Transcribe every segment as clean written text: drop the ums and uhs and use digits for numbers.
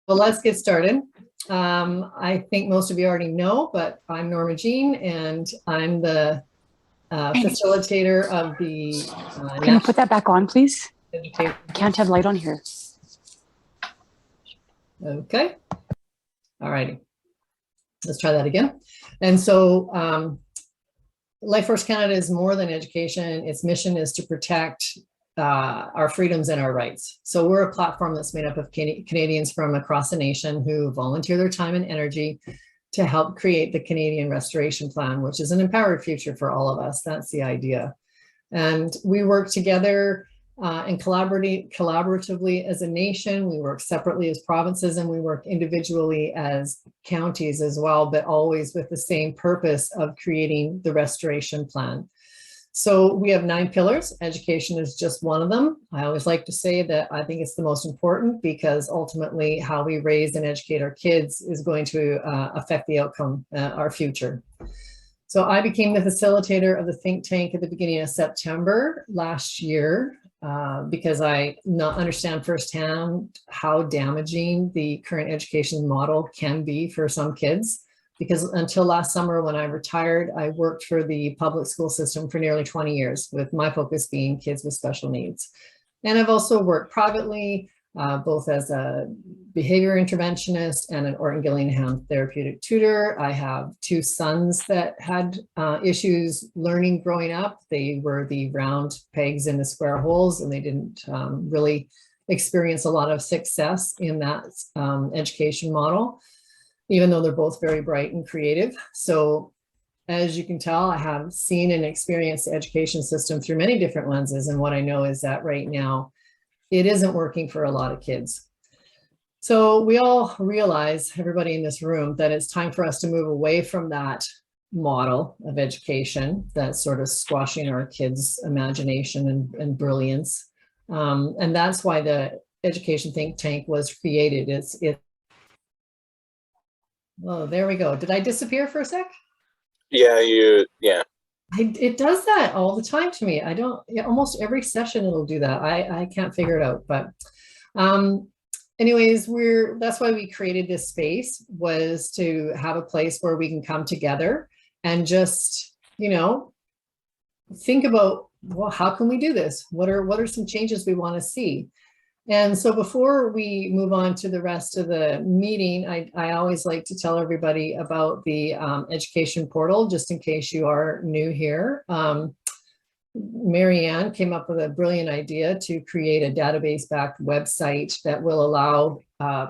Well, let's get started. I think most of you already know, but I'm Norma Jean, and I'm the facilitator of the Can you put that back on, please? Education. I can't have light on here. Okay. All righty. Let's try that again. And so Life Force Canada is more than education. Its mission is to protect our freedoms and our rights. So we're a platform that's made up of Canadians from across the nation who volunteer their time and energy to help create the Canadian Restoration Plan, which is an empowered future for all of us. That's the idea. And we work together and collaboratively as a nation. We work separately as provinces, and we work individually as counties as well, but always with the same purpose of creating the restoration plan. So we have 9 pillars. Education is just one of them. I always like to say that I think it's the most important, because ultimately how we raise and educate our kids is going to affect the outcome, our future. So I became the facilitator of the think tank at the beginning of September last year, because I understand firsthand how damaging the current education model can be for some kids. Because until last summer, when I retired, I worked for the public school system for nearly 20 years, with my focus being kids with special needs. And I've also worked privately, both as a behavior interventionist and an Orton Gillingham therapeutic tutor. I have 2 sons that had issues learning growing up. They were the round pegs in the square holes, and they didn't really experience a lot of success in that education model, even though they're both very bright and creative. So as you can tell, I have seen and experienced the education system through many different lenses. And what I know is that right now, it isn't working for a lot of kids. So we all realize, everybody in this room, that it's time for us to move away from that model of education that's sort of squashing our kids' imagination and brilliance. And that's why the Education Think Tank was created. Oh, there we go. Did I disappear for a sec? Yeah. It does that all the time to me. Almost every session it'll do that. I can't figure it out. But anyways, that's why we created this space, was to have a place where we can come together and just, think about, well, how can we do this? What are some changes we want to see? And so before we move on to the rest of the meeting, I always like to tell everybody about the education portal, just in case you are new here. Marianne came up with a brilliant idea to create a database-backed website that will allow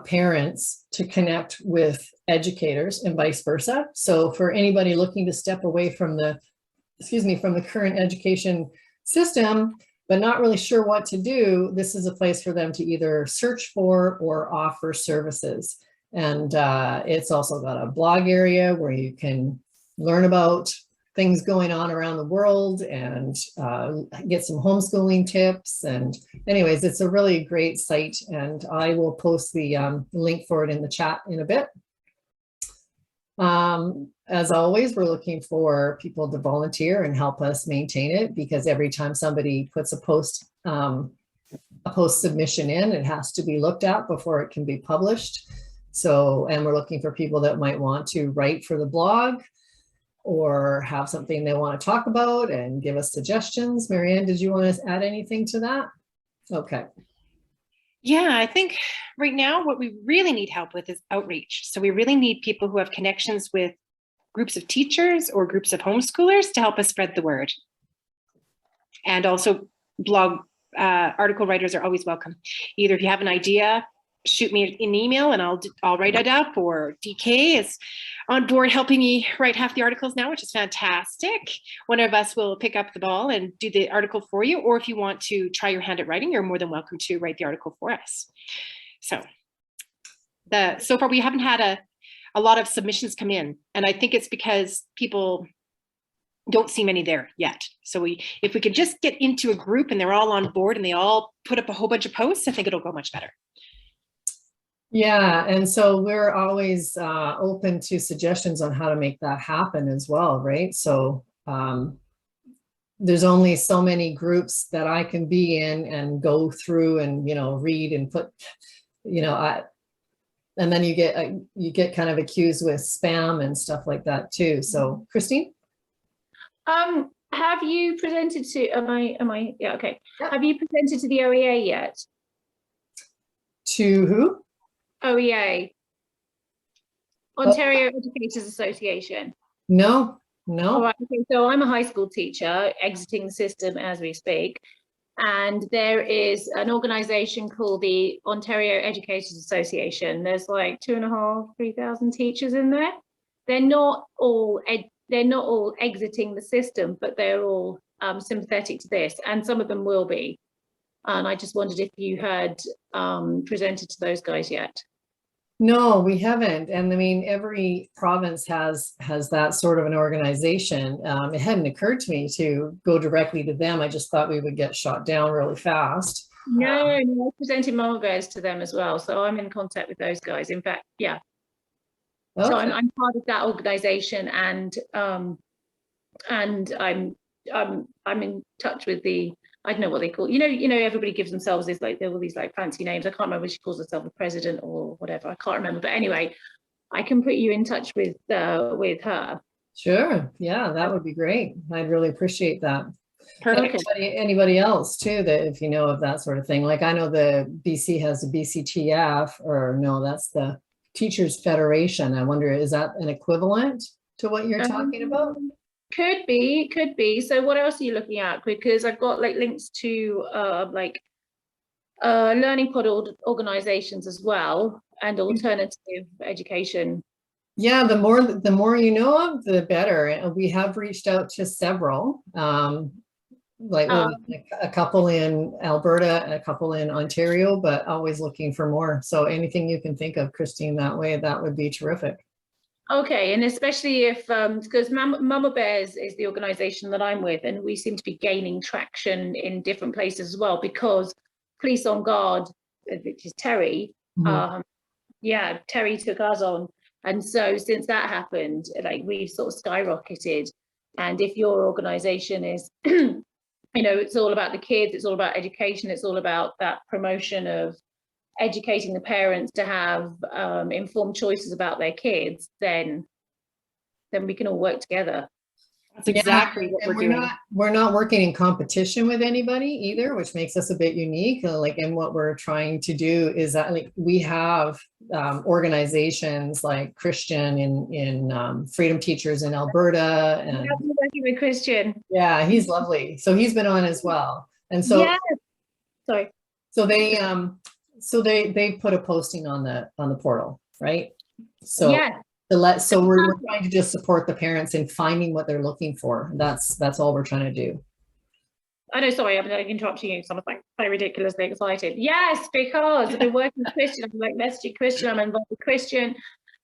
parents to connect with educators and vice versa. So for anybody looking to step away from the current education system, but not really sure what to do, this is a place for them to either search for or offer services. And it's also got a blog area where you can learn about things going on around the world and get some homeschooling tips. And anyways, it's a really great site, and I will post the link for it in the chat in a bit. As always, we're looking for people to volunteer and help us maintain it, because every time somebody puts a post submission in, it has to be looked at before it can be published. So, and we're looking for people that might want to write for the blog or have something they want to talk about and give us suggestions. Marianne, did you want to add anything to that? Okay. Yeah, I think right now what we really need help with is outreach. So we really need people who have connections with groups of teachers or groups of homeschoolers to help us spread the word. And also blog article writers are always welcome. Either if you have an idea, shoot me an email and I'll write it up, or DK is on board helping me write half the articles now, which is fantastic. One of us will pick up the ball and do the article for you, or if you want to try your hand at writing, you're more than welcome to write the article for us. So far we haven't had a lot of submissions come in, and I think it's because people don't see many there yet. So if we could just get into a group and they're all on board and they all put up a whole bunch of posts, I think it'll go much better. Yeah, and so we're always open to suggestions on how to make that happen as well, right? So there's only so many groups that I can be in and go through and, read and put, And then you get kind of accused with spam and stuff like that too. So Christine? Have you presented to, yeah, okay. Yeah. Have you presented to the OEA yet? To who? OEA, Ontario Educators Association. No. All right, okay, so I'm a high school teacher exiting the system as we speak. And there is an organization called the Ontario Educators Association. There's like 2,500, 3,000 teachers in there. They're not all exiting the system, but they're all sympathetic to this, and some of them will be. And I just wondered if you had presented to those guys yet. No, we haven't. And I mean, every province has that sort of an organization. It hadn't occurred to me to go directly to them. I just thought we would get shot down really fast. No, I presented Mama Bears to them as well. So I'm in contact with those guys. In fact, yeah. Okay. So I'm part of that organization, and I'm in touch with the, I don't know what they call, you know, everybody gives themselves this, like, there were these like fancy names. I can't remember if she calls herself the president or whatever. I can't remember. But anyway, I can put you in touch with her. Sure. Yeah, that would be great. I'd really appreciate that. Perfect. Anybody else too, that if you know of that sort of thing, like I know the BC has the BCTF, or no, that's the Teachers Federation. I wonder, is that an equivalent to what you're talking about? Could be. So what else are you looking at? Because I've got like links to learning pod organizations as well, and alternative education. Yeah, the more you know of, the better. And we have reached out to several, like a couple in Alberta, a couple in Ontario, but always looking for more. So anything you can think of, Christine, that way, that would be terrific. Okay, and especially if, because Mama Bears is the organization that I'm with, and we seem to be gaining traction in different places as well, because Police on Guard, which is Terry, yeah, Terry took us on. And so since that happened, like, we've sort of skyrocketed. And if your organization is, you know, it's all about the kids, it's all about education, it's all about that promotion of educating the parents to have informed choices about their kids, then we can all work together. That's exactly what we're doing. We're not working in competition with anybody either, which makes us a bit unique. Like, and what we're trying to do is that, like, we have organizations like Christian in Freedom Teachers in Alberta, and working with Christian. Yeah, he's lovely. So he's been on as well. And so yeah. Sorry. So they put a posting on the portal, right? So yeah. So we're trying to just support the parents in finding what they're looking for. That's all we're trying to do. I know, sorry, I'm interrupting you. So I'm like so ridiculously excited. Yes, because I've been working with Christian. I'm like messaging Christian. I'm involved with Christian.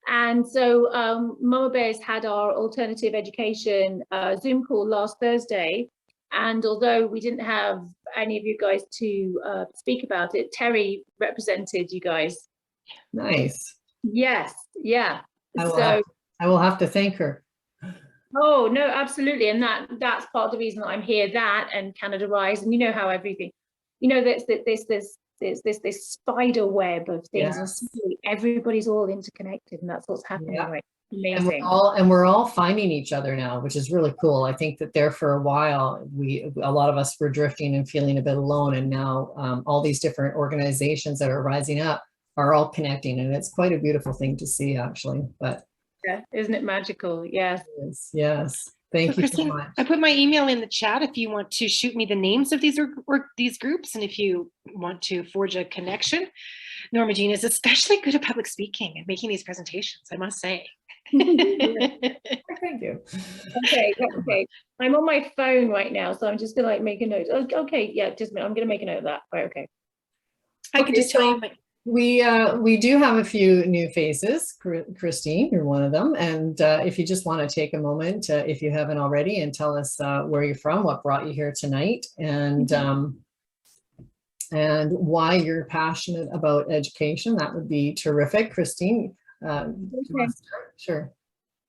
And so Mama Bears had our alternative education Zoom call last Thursday. And although we didn't have any of you guys to speak about it, Terry represented you guys. Nice. Yes. Yeah. I will have to thank her. Oh no, absolutely. And that's part of the reason that I'm here, that and Canada Rise. And you know how everything, you know, there's this spider web of things. Yes. And everybody's all interconnected, and that's what's happening. Yeah. Right. Amazing. And we're all finding each other now, which is really cool. I think that there for a while, a lot of us were drifting and feeling a bit alone, and now all these different organizations that are rising up are all connecting, and it's quite a beautiful thing to see, actually. But yeah, isn't it magical? Yes. Yes. Thank you so much. I put my email in the chat if you want to shoot me the names of these groups, and if you want to forge a connection. Norma Jean is especially good at public speaking and making these presentations, I must say. Thank you. Okay. I'm on my phone right now, so I'm just gonna like make a note. Okay, yeah, just a minute. I'm gonna make a note of that. Right, okay. I can just tell you. We do have a few new faces. Christine, you're one of them. And if you just want to take a moment, if you haven't already, and tell us where you're from, what brought you here tonight, and why you're passionate about education, that would be terrific. Christine, Okay. sure.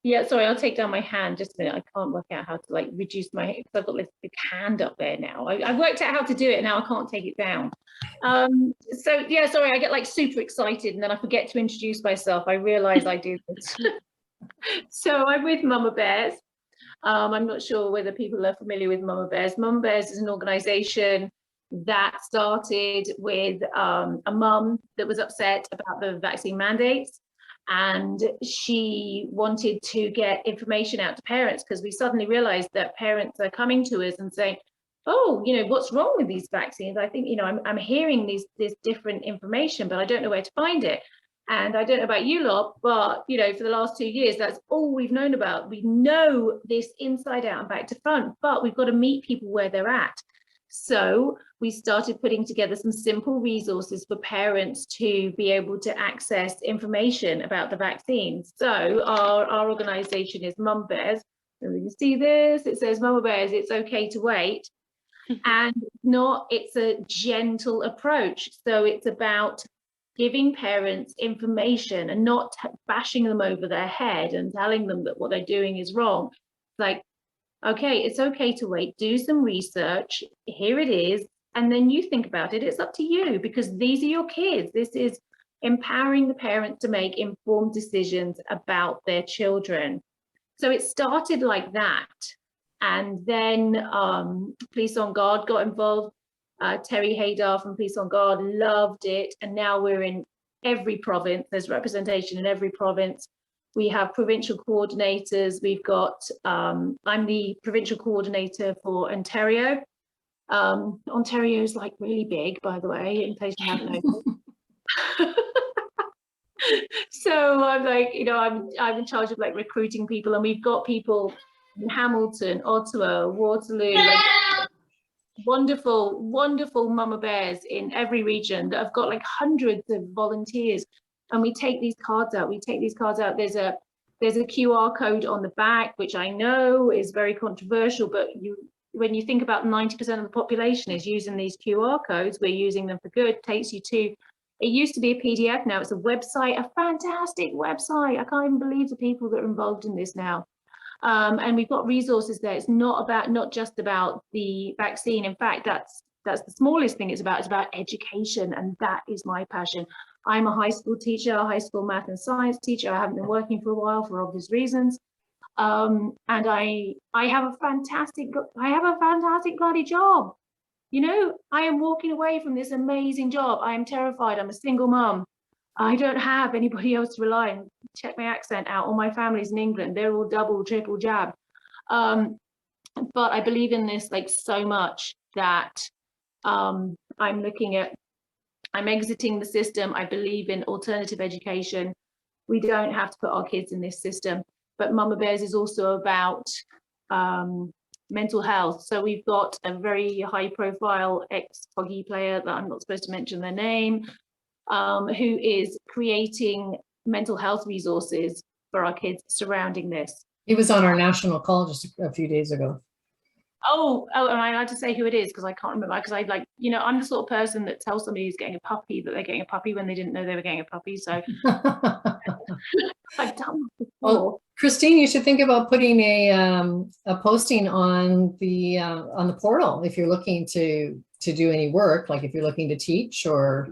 Yeah, sorry, I'll take down my hand just a minute. I can't work out how to like reduce my, because I've got this big hand up there now. I've worked out how to do it, now I can't take it down. So yeah, sorry, I get like super excited and then I forget to introduce myself. I realize I do this. So I'm with Mama Bears. I'm not sure whether people are familiar with Mama Bears. Mama Bears is an organization that started with a mum that was upset about the vaccine mandates. And she wanted to get information out to parents because we suddenly realized that parents are coming to us and saying, oh, you know, what's wrong with these vaccines? I think, you know, I'm hearing this different information, but I don't know where to find it. And I don't know about you lot, but, you know, for the last 2 years, that's all we've known about. We know this inside out and back to front, but we've got to meet people where they're at. So we started putting together some simple resources for parents to be able to access information about the vaccines. So our organization is Mum Bears. And you can see this, it says Mama Bears, it's okay to wait. And it's a gentle approach. So it's about giving parents information and not bashing them over their head and telling them that what they're doing is wrong. It's like, okay, it's okay to wait, do some research, here it is, and then you think about it. It's up to you because these are your kids. This is empowering the parents to make informed decisions about their children. So it started like that. And then Police on Guard got involved. Terry Haydar from Police on Guard loved it. And now we're in every province. There's representation in every province. We have provincial coordinators. We've got, I'm the provincial coordinator for Ontario. Ontario is like really big, by the way, in case you haven't noticed. So I'm like, you know, I'm in charge of like recruiting people, and we've got people in Hamilton, Ottawa, Waterloo, like wonderful Mama Bears in every region that have got like hundreds of volunteers. And we take these cards out. There's a QR code on the back, which I know is very controversial, but when you think about 90% of the population is using these QR codes, we're using them for good. Takes you to, it used to be a PDF, now it's a website, a fantastic website. I can't even believe the people that are involved in this now. And we've got resources there. It's not just about the vaccine. In fact, that's the smallest thing it's about education, and that is my passion. I'm a high school teacher, a high school math and science teacher. I haven't been working for a while for obvious reasons. And I have a fantastic bloody job. You know, I am walking away from this amazing job. I am terrified. I'm a single mum. I don't have anybody else to rely on. Check my accent out. All my family's in England. They're all double, triple jab. But I believe in this like so much that I'm exiting the system. I believe in alternative education. We don't have to put our kids in this system. But Mama Bears is also about mental health. So we've got a very high profile ex-hockey player that I'm not supposed to mention their name, who is creating mental health resources for our kids surrounding this. He was on our national call just a few days ago. Oh, am I allowed to say who it is? Because I can't remember. Because I like, you know, I'm the sort of person that tells somebody who's getting a puppy that they're getting a puppy when they didn't know they were getting a puppy. So I've done that before. Well, Christine, you should think about putting a posting on the portal if you're looking to do any work, like if you're looking to teach or.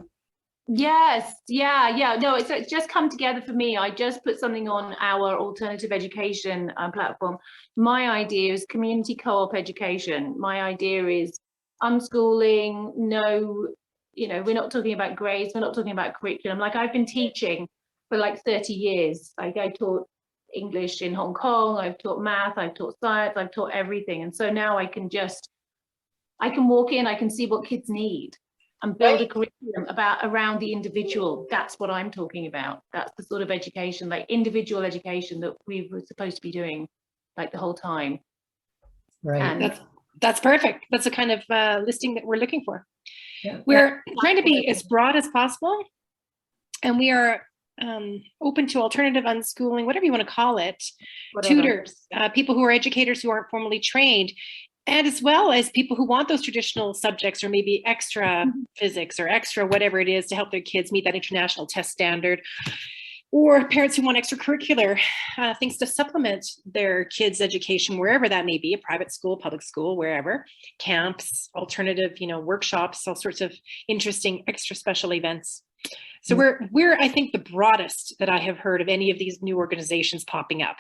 Yes, yeah. No, it's just come together for me. I just put something on our alternative education platform. My idea is community co-op education. My idea is unschooling. No, you know, we're not talking about grades. We're not talking about curriculum. Like I've been teaching for like 30 years. Like I taught English in Hong Kong. I've taught math. I've taught science. I've taught everything. And so now I can walk in. I can see what kids need. And build a curriculum around the individual. That's what I'm talking about. That's the sort of education, like individual education that we were supposed to be doing like the whole time. Right. And that's perfect. That's the kind of listing that we're looking for. Yeah. We're trying to be as broad as possible, and we are open to alternative unschooling, whatever you want to call it, tutors, people who are educators who aren't formally trained, and as well as people who want those traditional subjects or maybe extra physics or extra whatever it is to help their kids meet that international test standard. or parents who want extracurricular things to supplement their kids' education, wherever that may be, a private school, public school, wherever, camps, alternative, workshops, all sorts of interesting extra special events. So we're I think the broadest that I have heard of any of these new organizations popping up.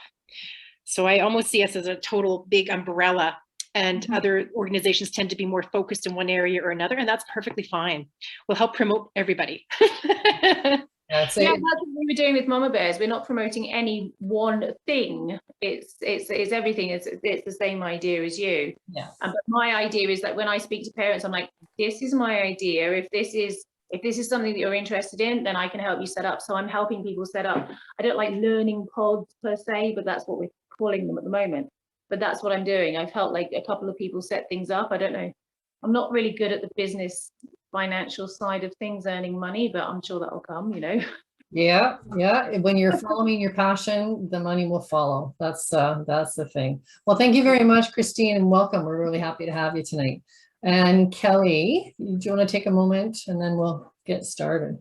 So I almost see us as a total big umbrella, and other organizations tend to be more focused in one area or another, and that's perfectly fine. We'll help promote everybody. Yeah, that's what we were doing with Mama Bears. We're not promoting any one thing. It's everything. It's the same idea as you. Yeah. But my idea is that when I speak to parents, I'm like, this is my idea. If this is something that you're interested in, then I can help you set up. So I'm helping people set up. I don't like learning pods per se, but that's what we're calling them at the moment. But that's what I'm doing. I've helped like a couple of people set things up. I don't know. I'm not really good at the business financial side of things, earning money, but I'm sure that'll come, Yeah. When you're following your passion, the money will follow. That's the thing. Well, thank you very much, Christine, and welcome. We're really happy to have you tonight. And Kelly, do you want to take a moment and then we'll get started?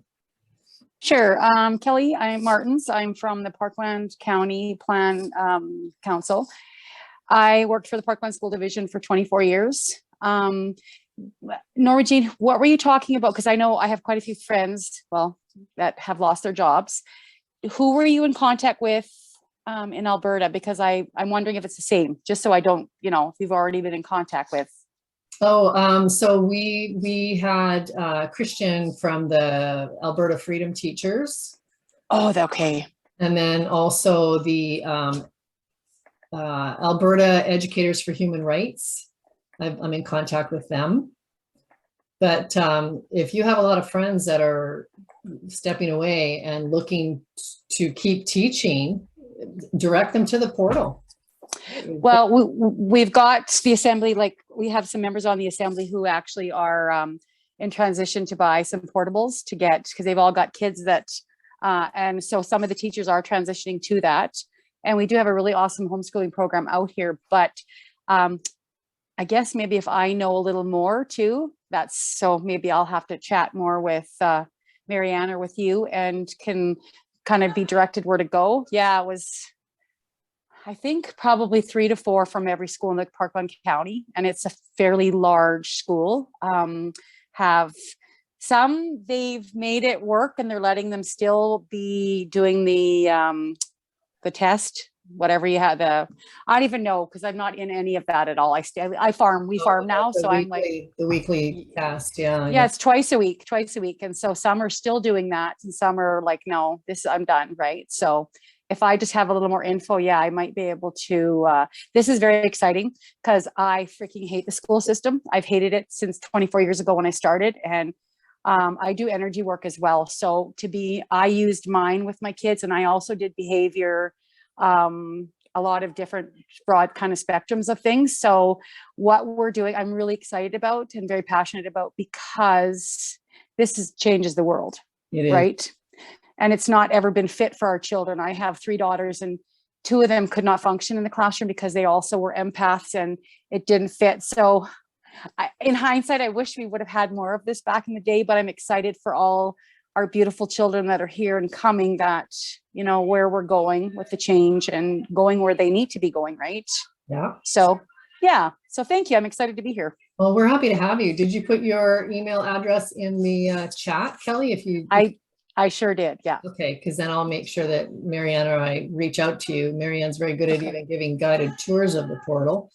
Sure. Kelly, I'm Martins. I'm from the Parkland County Plan Council. I worked for the Parkland School Division for 24 years. Norma Jean, what were you talking about? Because I know I have quite a few friends, that have lost their jobs. Who were you in contact with in Alberta? Because I'm wondering if it's the same, just so I don't, if you've already been in contact with. So we had Christian from the Alberta Freedom Teachers. Oh, okay. And then also the Alberta Educators for Human Rights. I'm in contact with them. But if you have a lot of friends that are stepping away and looking to keep teaching, direct them to the portal. Well, we've got the assembly, we have some members on the assembly who actually are in transition to buy some portables to get, because they've all got kids that, and so some of the teachers are transitioning to that. And we do have a really awesome homeschooling program out here, but I guess maybe if I know a little more too, so maybe I'll have to chat more with Marianne or with you and can kind of be directed where to go. Yeah, it was, I think probably 3 to 4 from every school in the Parkland County, and it's a fairly large school. Have some, they've made it work and they're letting them still be doing the test, whatever you have. I don't even know, because I'm not in any of that at all. We farm now, so I'm like the weekly test. Yeah, it's twice a week, and so some are still doing that, and some are like, no, I'm done, right? So if I just have a little more info, I might be able to. This is very exciting because I freaking hate the school system. I've hated it since 24 years ago when I started, and I do energy work as well. So I used mine with my kids, and I also did behavior, a lot of different broad kind of spectrums of things. So what we're doing, I'm really excited about and very passionate about, because this changes the world, right? And it's not ever been fit for our children. I have 3 daughters, and 2 of them could not function in the classroom because they also were empaths, and it didn't fit. So in hindsight, I wish we would have had more of this back in the day, but I'm excited for all our beautiful children that are here and coming, that, where we're going with the change and going where they need to be going, right? Yeah. So, yeah. So thank you. I'm excited to be here. Well, we're happy to have you. Did you put your email address in the chat, Kelly? I sure did. Yeah. Okay, because then I'll make sure that Marianne or I reach out to you. Marianne's very good at even giving guided tours of the portal.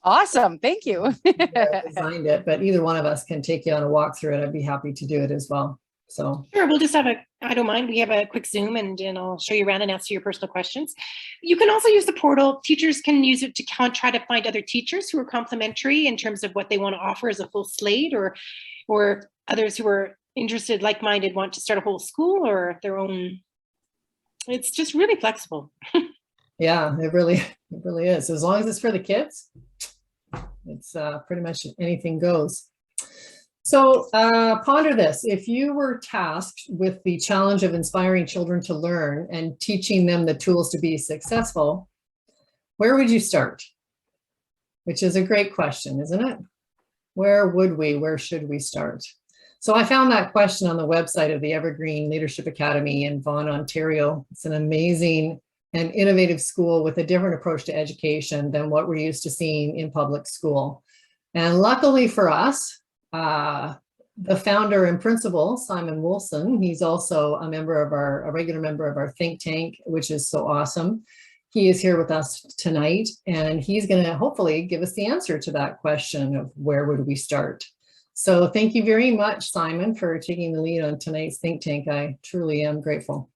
Awesome. Thank you. I designed it, but either one of us can take you on a walk through it. I'd be happy to do it as well. So sure, we'll just I don't mind. We have a quick Zoom and I'll show you around and answer your personal questions. You can also use the portal. Teachers can use it to try to find other teachers who are complementary in terms of what they want to offer as a full slate, or others who are interested, like-minded, want to start a whole school or their own. It's just really flexible. Yeah, it really is. As long as it's for the kids, it's pretty much anything goes. So ponder this. If you were tasked with the challenge of inspiring children to learn and teaching them the tools to be successful, where would you start? Which is a great question, isn't it? Where should we start? So I found that question on the website of the Evergreen Leadership Academy in Vaughn, Ontario. It's an amazing and innovative school with a different approach to education than what we're used to seeing in public school. And luckily for us, the founder and principal, Simon Wolfsen, he's also a regular member of our think tank, which is so awesome. He is here with us tonight, and he's going to hopefully give us the answer to that question of where would we start. So thank you very much, Simon, for taking the lead on tonight's think tank. I truly am grateful.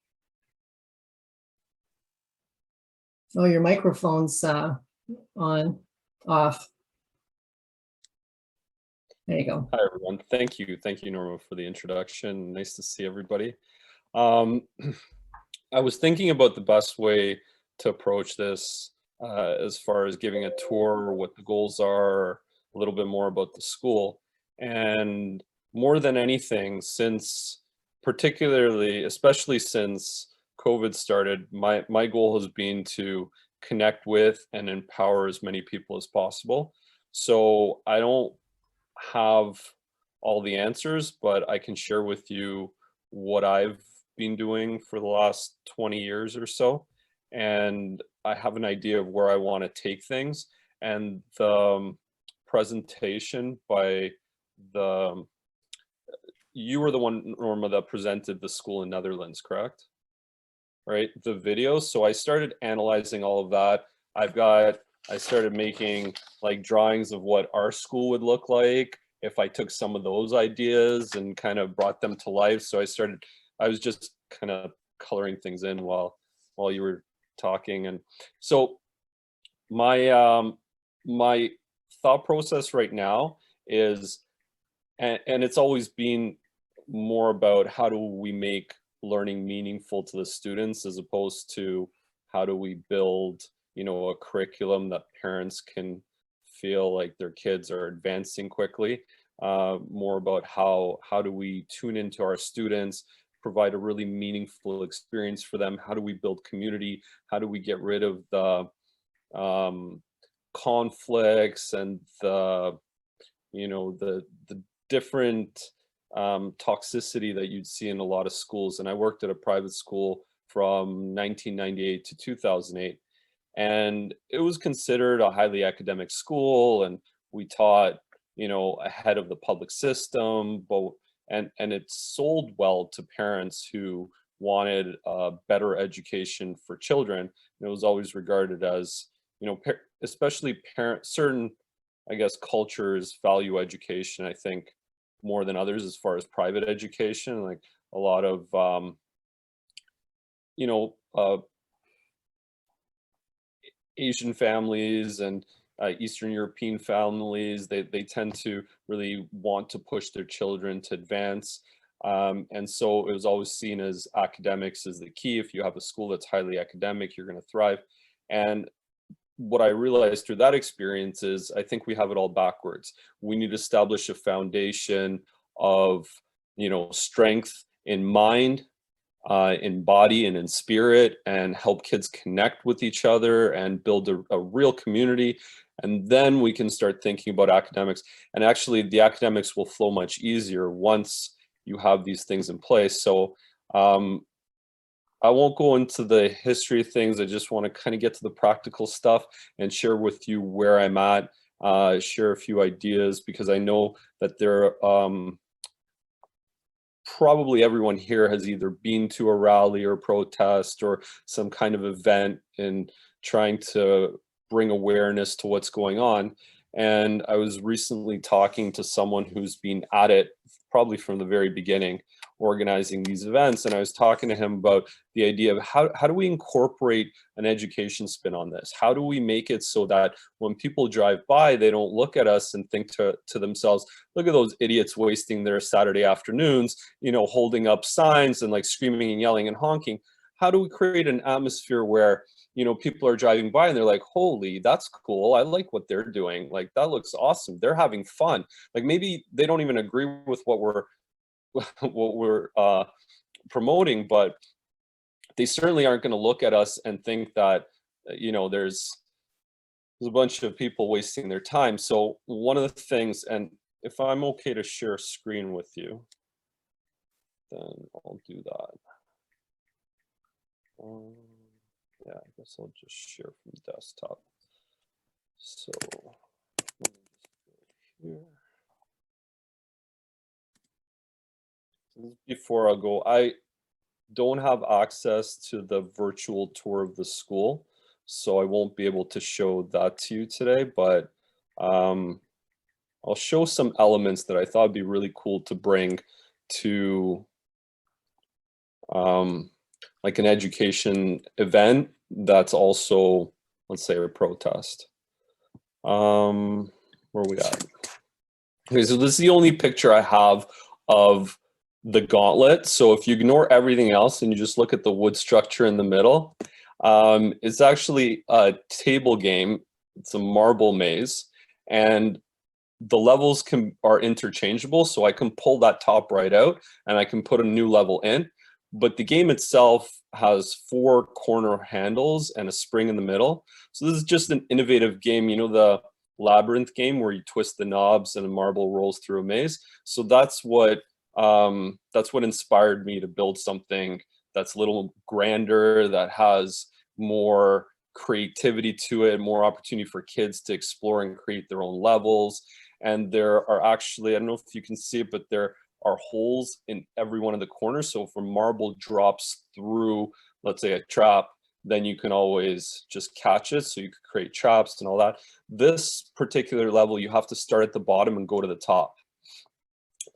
Oh, your microphone's off. There you go. Hi, everyone. Thank you. Thank you, Norma, for the introduction. Nice to see everybody. I was thinking about the best way to approach this as far as giving a tour, what the goals are, a little bit more about the school. And more than anything, especially since COVID started, my goal has been to connect with and empower as many people as possible. So I don't have all the answers, but I can share with you what I've been doing for the last 20 years or so. And I have an idea of where I want to take things. And the presentation by you were the one, Norma, that presented the school in Netherlands, correct? Right, the video. So I started analyzing all of that. I started making like drawings of what our school would look like if I took some of those ideas and kind of brought them to life. So I was just kind of coloring things in while you were talking. And so my thought process right now is, and it's always been more about how do we make learning meaningful to the students as opposed to how do we build, a curriculum that parents can feel like their kids are advancing quickly. More about how do we tune into our students, provide a really meaningful experience for them? How do we build community? How do we get rid of the conflicts and the different toxicity that you'd see in a lot of schools? And I worked at a private school from 1998 to 2008. And it was considered a highly academic school, and we taught, ahead of the public system, and it sold well to parents who wanted a better education for children. And it was always regarded as, especially certain, I guess, cultures value education, I think, more than others as far as private education. Like a lot of, Asian families and Eastern European families, they tend to really want to push their children to advance. And so it was always seen as academics is the key. If you have a school that's highly academic, you're going to thrive. And what I realized through that experience is I think we have it all backwards. We need to establish a foundation of, strength in mind, in body and in spirit, and help kids connect with each other and build a real community. And then we can start thinking about academics. And actually the academics will flow much easier once you have these things in place. So I won't go into the history of things. I just want to kind of get to the practical stuff and share with you where I'm at, share a few ideas, because I know that there probably everyone here has either been to a rally or protest or some kind of event in trying to bring awareness to what's going on. And I was recently talking to someone who's been at it probably from the very beginning, organizing these events. And I was talking to him about the idea of how do we incorporate an education spin on this? How do we make it so that when people drive by, they don't look at us and think to themselves, look at those idiots wasting their Saturday afternoons, holding up signs and like screaming and yelling and honking. How do we create an atmosphere where, people are driving by and they're like, holy, that's cool. I like what they're doing. Like, that looks awesome. They're having fun. Like maybe they don't even agree with what we're promoting, but they certainly aren't going to look at us and think that, there's a bunch of people wasting their time. So one of the things, and if I'm okay to share screen with you, then I'll do that. Yeah, I guess I'll just share from desktop. So let me just go here. Before I go, I don't have access to the virtual tour of the school, so I won't be able to show that to you today, but I'll show some elements that I thought would be really cool to bring to like an education event that's also, let's say, a protest. Where are we at? Okay, so this is the only picture I have of the gauntlet. So if you ignore everything else and you just look at the wood structure in the middle, it's actually a table game. It's a marble maze, and the levels are interchangeable. So I can pull that top right out and I can put a new level in. But the game itself has 4 corner handles and a spring in the middle. So this is just an innovative game. You know, the labyrinth game where you twist the knobs and a marble rolls through a maze. So that's what inspired me to build something that's a little grander, that has more creativity to it, more opportunity for kids to explore and create their own levels. And there are actually, I don't know if you can see it, but there are holes in every one of the corners. So if a marble drops through, let's say, a trap, then you can always just catch it. So you could create traps and all that. This particular level, you have to start at the bottom and go to the top.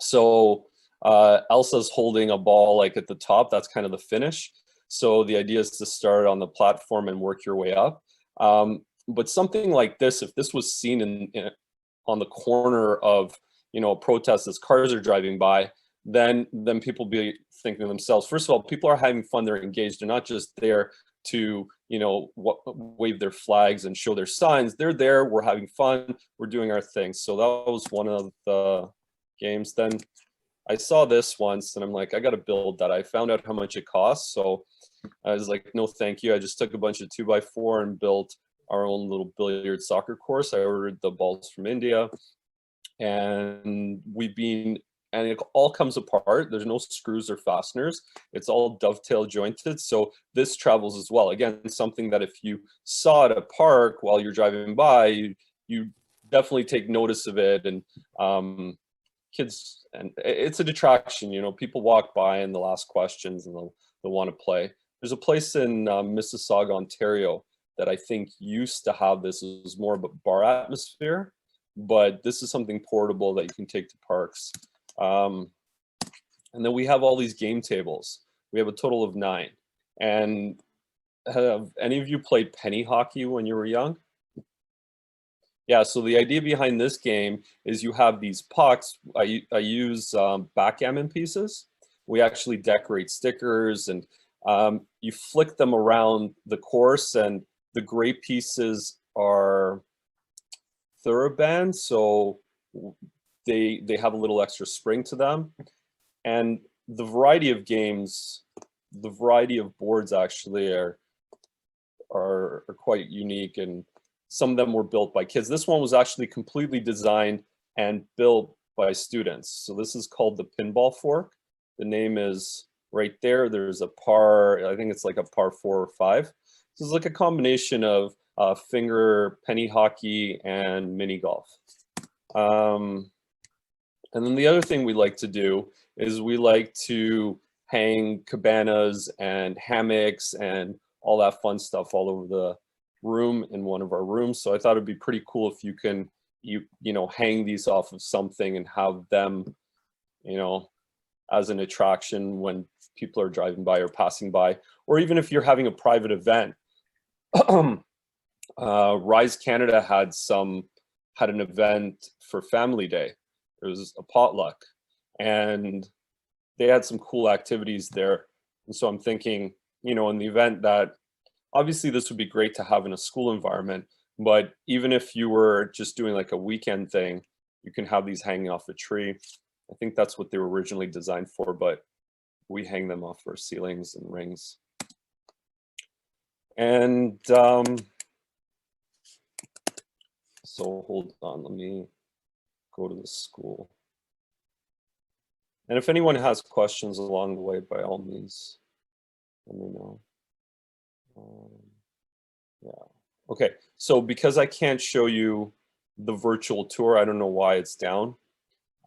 So Elsa's holding a ball like at the top. That's kind of the finish. So the idea is to start on the platform and work your way up. But something like this, if this was seen on the corner of, you know, a protest as cars are driving by, then people be thinking to themselves, first of all, people are having fun, they're engaged, they're not just there to, you know, wave their flags and show their signs. They're there, we're having fun, we're doing our thing. So that was one of the games. Then I saw this once and I'm like, I got to build that. I found out how much it costs. So I was like, no, thank you. I just took a bunch of 2x4 and built our own little billiard soccer course. I ordered the balls from India, and and it all comes apart. There's no screws or fasteners. It's all dovetail jointed. So this travels as well. Again, something that if you saw at a park while you're driving by, you definitely take notice of it. And kids, and it's a detraction, you know, people walk by and they'll ask questions and they'll want to play. There's a place in Mississauga, Ontario that I think used to have this. It was more of a bar atmosphere, but this is something portable that you can take to parks. And then we have all these game tables. We have a total of 9. And have any of you played penny hockey when you were young? Yeah, so the idea behind this game is you have these pucks. I use backgammon pieces. We actually decorate stickers, and you flick them around the course, and the gray pieces are thoroughband, so they have a little extra spring to them. And the variety of games, the variety of boards actually are quite unique, and some of them were built by kids. This one was actually completely designed and built by students. So this is called the pinball fork. The name is right there. There's a par, I think it's like a par 4 or 5. This is like a combination of finger penny hockey and mini golf. And then the other thing we like to do is we like to hang cabanas and hammocks and all that fun stuff all over the room in one of our rooms. So I thought it'd be pretty cool if you can, you know, hang these off of something and have them, you know, as an attraction when people are driving by or passing by, or even if you're having a private event. Rise Canada had an event for Family Day. It was a potluck, and they had some cool activities there. And so I'm thinking, you know, in the event that obviously this would be great to have in a school environment, but even if you were just doing like a weekend thing, you can have these hanging off a tree. I think that's what they were originally designed for, but we hang them off our ceilings and rings. And so hold on, let me go to the school. And if anyone has questions along the way, by all means, let me know. Yeah. Okay. So because I can't show you the virtual tour, I don't know why it's down,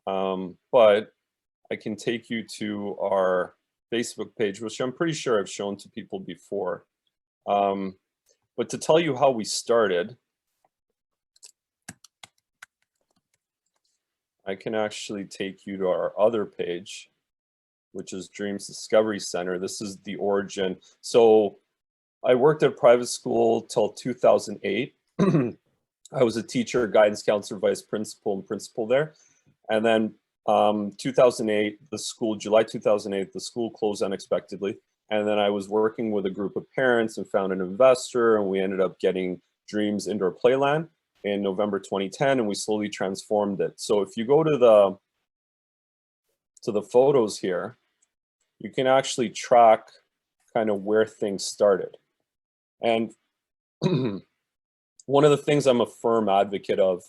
but I can take you to our Facebook page, which I'm pretty sure I've shown to people before. But to tell you how we started, I can actually take you to our other page, which is Dreams Discovery Center. This is the origin. So I worked at a private school till 2008. I was a teacher, guidance counselor, vice principal, and principal there. And then 2008, the school, July 2008, the school closed unexpectedly. And then I was working with a group of parents and found an investor, and we ended up getting Dreams Indoor Playland in November 2010, and we slowly transformed it. So if you go to the photos here, you can actually track kind of where things started. And one of the things I'm a firm advocate of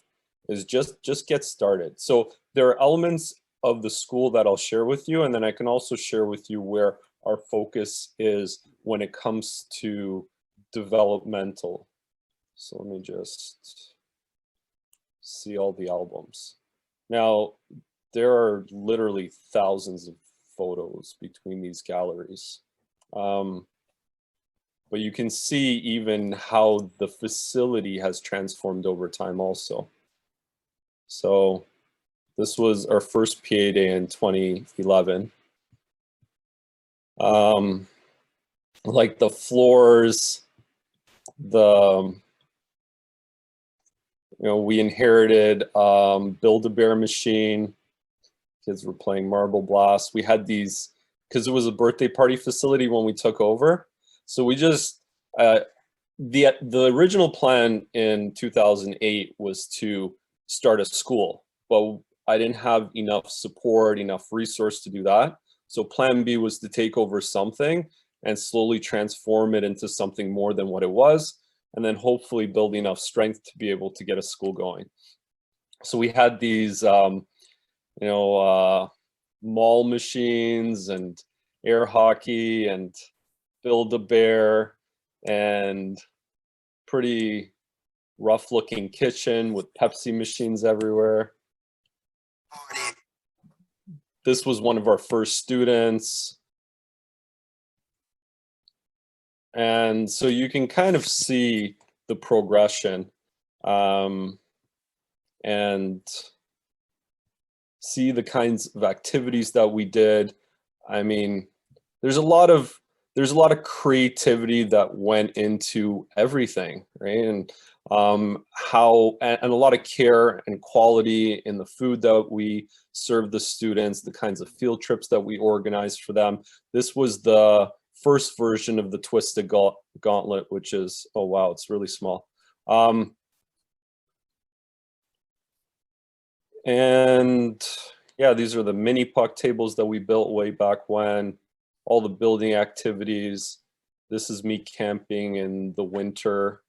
is just get started. So there are elements of the school that I'll share with you, and then I can also share with you where our focus is when it comes to developmental. So let me just see all the albums. Now, there are literally thousands of photos between these galleries. But you can see even how the facility has transformed over time also. So this was our first PA day in 2011. Like the floors, we inherited Build-A-Bear machine. Kids were playing Marble Blast. We had these, because it was a birthday party facility when we took over. So we just, the original plan in 2008 was to start a school, but I didn't have enough support, enough resource to do that. So plan B was to take over something and slowly transform it into something more than what it was, and then hopefully build enough strength to be able to get a school going. So we had these, mall machines and air hockey and Build-A-Bear and pretty rough looking kitchen with Pepsi machines everywhere. This was one of our first students. And so you can kind of see the progression and see the kinds of activities that we did. I mean, there's a lot of creativity that went into everything, right? And and a lot of care and quality in the food that we served the students, the kinds of field trips that we organized for them. This was the first version of the Twisted Gauntlet, which is, oh wow, it's really small. And yeah, these are the mini puck tables that we built way back when. All the building activities. This is me camping in the winter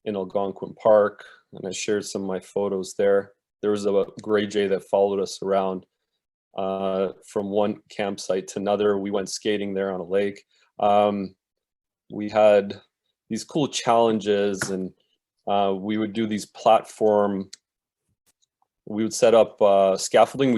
in Algonquin Park, and I shared some of my photos there. There was a gray jay that followed us around from one campsite to another. We went skating there on a lake. We had these cool challenges, and we would do these we would set up scaffolding.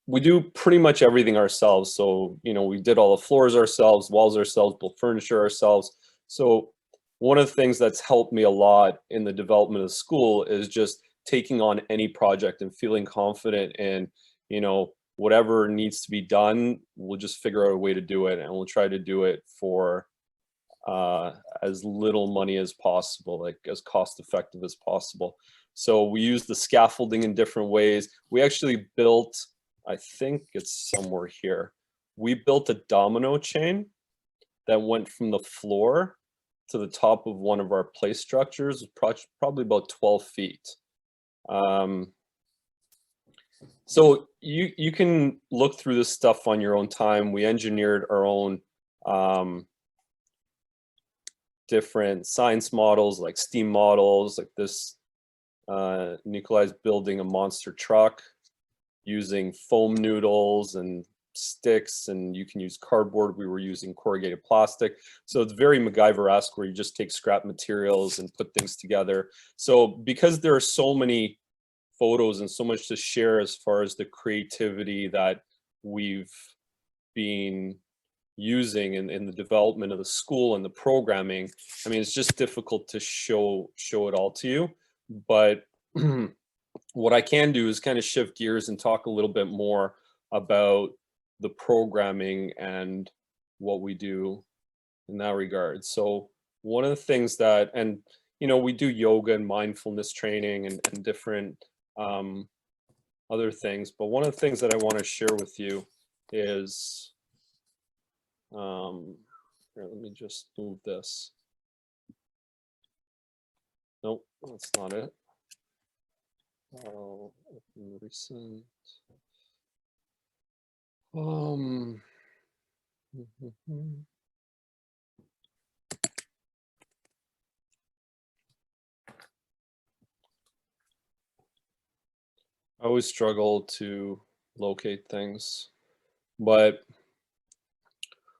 We do pretty much everything ourselves. So, we did all the floors ourselves, walls ourselves, built furniture ourselves. So one of the things that's helped me a lot in the development of the school is just taking on any project and feeling confident in, whatever needs to be done, we'll just figure out a way to do it, and we'll try to do it for as little money as possible, like as cost effective as possible. So we use the scaffolding in different ways. We actually built, I think it's somewhere here, we built a domino chain that went from the floor to the top of one of our play structures, probably about 12 feet. So you can look through this stuff on your own time. We engineered our own different science models, like STEAM models, like this Nikolai's building a monster truck using foam noodles and sticks, and you can use cardboard. We were using corrugated plastic. So it's very MacGyver-esque, where you just take scrap materials and put things together. So because there are so many photos and so much to share as far as the creativity that we've been using in the development of the school and the programming, I mean, it's just difficult to show it all to you. But what I can do is kind of shift gears and talk a little bit more about the programming and what we do in that regard. So one of the things that, and you know, we do yoga and mindfulness training and different other things, but one of the things that I want to share with you is, here, let me just move this. Nope, that's not it. Recent. I always struggle to locate things, but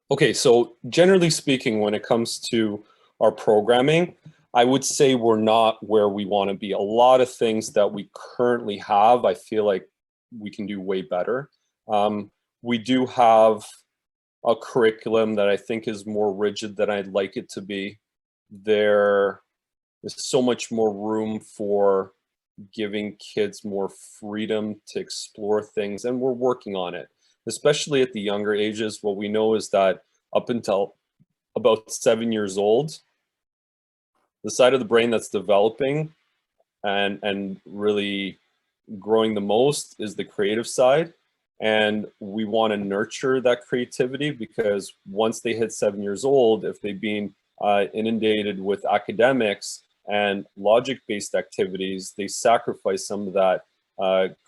okay, so generally speaking, when it comes to our programming, I would say we're not where we want to be. A lot of things that we currently have, I feel like we can do way better. We do have a curriculum that I think is more rigid than I'd like it to be. There is so much more room for giving kids more freedom to explore things, and we're working on it, especially at the younger ages. What we know is that up until about 7 years old, the side of the brain that's developing and really growing the most is the creative side. And we want to nurture that creativity, because once they hit 7 years old, if they've been inundated with academics and logic-based activities, they sacrifice some of that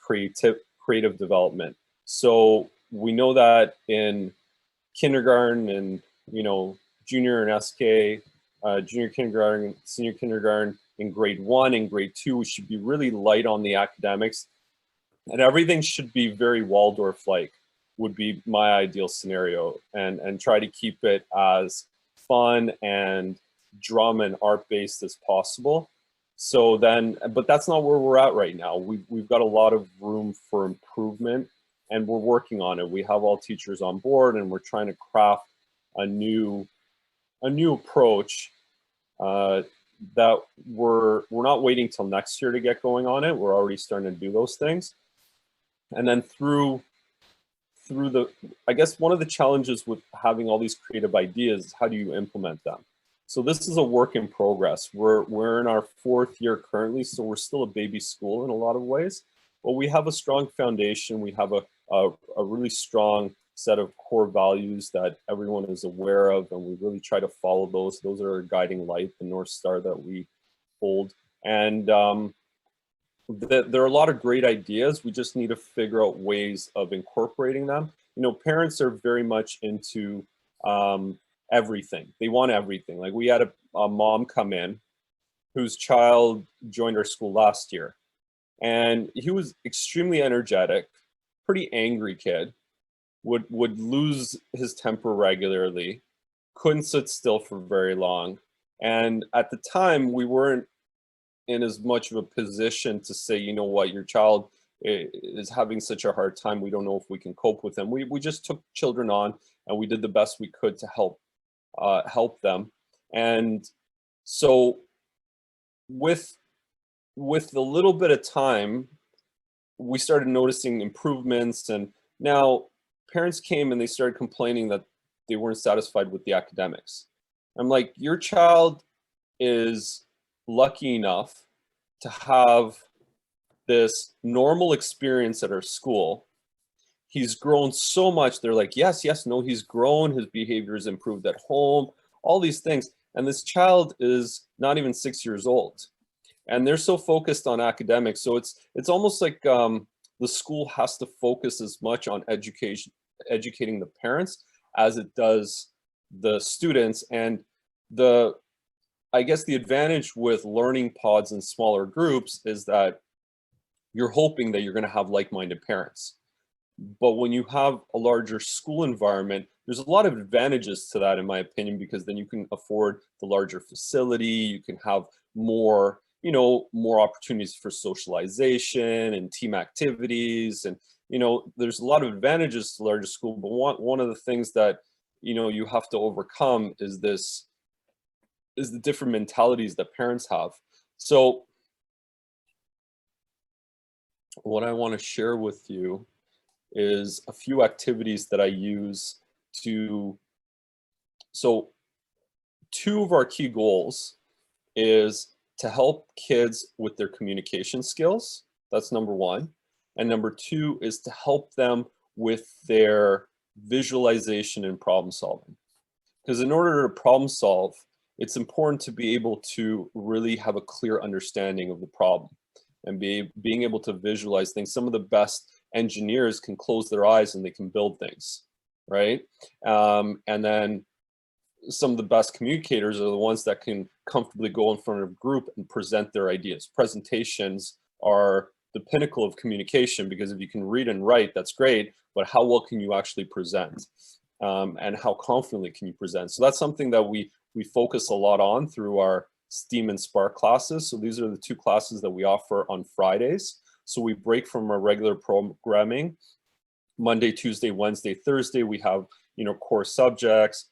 creative development. So we know that in kindergarten and, you know, junior and SK, junior kindergarten, senior kindergarten, in grade 1 and grade 2, we should be really light on the academics, and everything should be very Waldorf-like, would be my ideal scenario, and try to keep it as fun and drama and art-based as possible. So then, but that's not where we're at right now. We've got a lot of room for improvement, and we're working on it. We have all teachers on board, and we're trying to craft a new approach that we're not waiting till next year to get going on it. We're already starting to do those things. And then through the, I guess one of the challenges with having all these creative ideas is how do you implement them? So this is a work in progress. We're in our 4th year currently, so we're still a baby school in a lot of ways, but we have a strong foundation. We have a really strong set of core values that everyone is aware of, and we really try to follow those. Those are our guiding light, the North Star that we hold. And there are a lot of great ideas. We just need to figure out ways of incorporating them. You know, parents are very much into everything. They want everything. Like, we had a mom come in whose child joined our school last year, and he was extremely energetic, pretty angry kid, would lose his temper regularly, couldn't sit still for very long. And at the time, we weren't in as much of a position to say, you know what, your child is having such a hard time, we don't know if we can cope with them. We just took children on, and we did the best we could to help them. And so with a little bit of time, we started noticing improvements, and now parents came and they started complaining that they weren't satisfied with the academics. I'm like, your child is lucky enough to have this normal experience at our school. He's grown so much. They're like, yes, no, he's grown. His behavior has improved at home, all these things. And this child is not even 6 years old, and they're so focused on academics. So it's almost like the school has to focus as much on educating the parents as it does the students. And I guess the advantage with learning pods in smaller groups is that you're hoping that you're going to have like-minded parents. But when you have a larger school environment, there's a lot of advantages to that, in my opinion, because then you can afford the larger facility, you can have more, you know, more opportunities for socialization and team activities. And, you know, there's a lot of advantages to larger school, but one of the things that, you know, you have to overcome is the different mentalities that parents have. So what I want to share with you is a few activities that I use to, so two of our key goals is to help kids with their communication skills. That's number one. And number two is to help them with their visualization and problem solving. Because in order to problem solve, it's important to be able to really have a clear understanding of the problem and being able to visualize things. Some of the best engineers can close their eyes and they can build things, right? And then some of the best communicators are the ones that can comfortably go in front of a group and present their ideas. Presentations are the pinnacle of communication, because if you can read and write, that's great, but how well can you actually present? And how confidently can you present? So that's something that we focus a lot on through our STEAM and Spark classes. So these are the two classes that we offer on Fridays. So we break from our regular programming. Monday, Tuesday, Wednesday, Thursday, we have, you know, core subjects,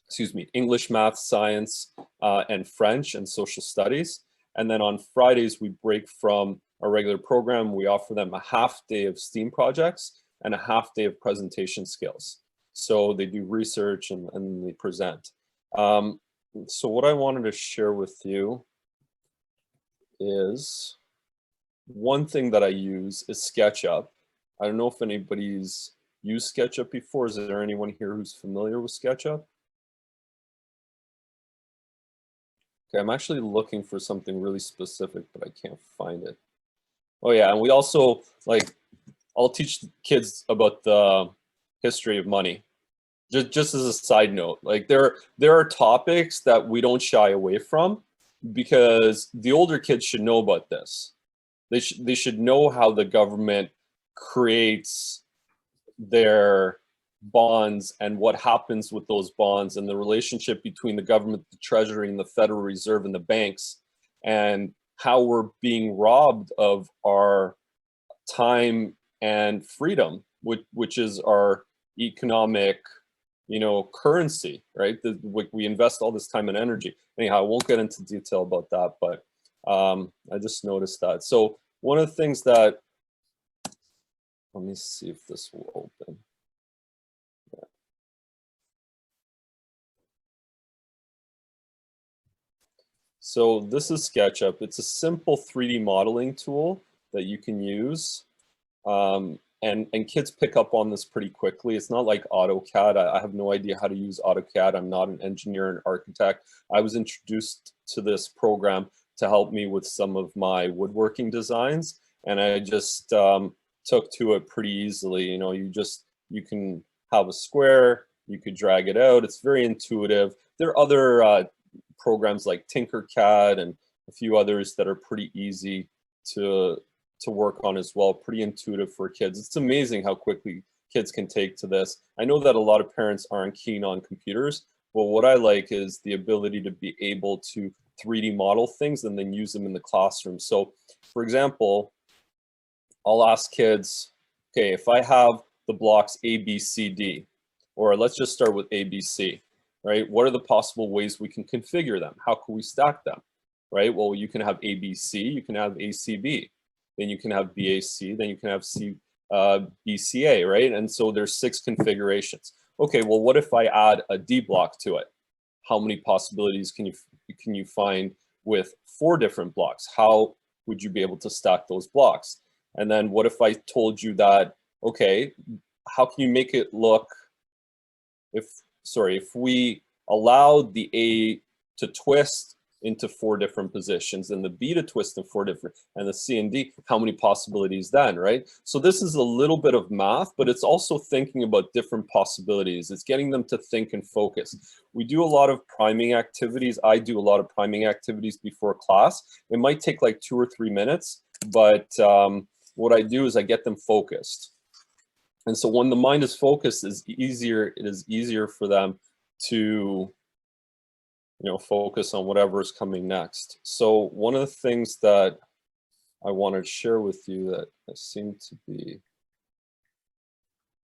excuse me, English, math, science, and French and social studies. And then on Fridays, we break from our regular program. We offer them a half day of STEAM projects and a half day of presentation skills. So they do research and they present. So what I wanted to share with you is one thing that I use is SketchUp. I don't know if anybody's used SketchUp before. Is there anyone here who's familiar with SketchUp? Okay, I'm actually looking for something really specific, but I can't find it. Oh yeah, and we also, like, I'll teach kids about the history of money. Just as a side note, like there are topics that we don't shy away from, because the older kids should know about this. They should know how the government creates their bonds and what happens with those bonds and the relationship between the government, the Treasury, and the Federal Reserve and the banks, and how we're being robbed of our time and freedom, which is our economic, you know, currency, right? We invest all this time and energy. Anyhow, I won't get into detail about that, but I just noticed that. So one of the things that, let me see if this will open. Yeah. So this is SketchUp. It's a simple 3D modeling tool that you can use. And kids pick up on this pretty quickly. It's not like AutoCAD. I have no idea how to use AutoCAD. I'm not an engineer and architect. I was introduced to this program to help me with some of my woodworking designs, and I just took to it pretty easily. You know, you can have a square, you could drag it out. It's very intuitive. There are other programs like Tinkercad and a few others that are pretty easy to work on as well, pretty intuitive for kids. It's amazing how quickly kids can take to this. I know that a lot of parents aren't keen on computers, but what I like is the ability to be able to 3D model things and then use them in the classroom. So for example, I'll ask kids, okay, if I have the blocks A, B, C, D, or let's just start with A, B, C, right? What are the possible ways we can configure them? How can we stack them, right? Well, you can have A, B, C, you can have A, C, B. Then you can have BAC, then you can have BCA, right? And so there's 6 configurations. Okay, well, what if I add a D block to it? How many possibilities can you find with 4 different blocks? How would you be able to stack those blocks? And then what if I told you that, okay, how can you make it look, if we allowed the A to twist into 4 different positions, and the B to twist in 4 different, and the C and D, how many possibilities then, right? So this is a little bit of math, but it's also thinking about different possibilities. It's getting them to think and focus. We do a lot of priming activities. I do a lot of priming activities before class. It might take like 2 or 3 minutes, but what I do is I get them focused. And so when the mind is focused, it is easier for them to focus on whatever is coming next. So one of the things that I wanted to share with you that seemed to be,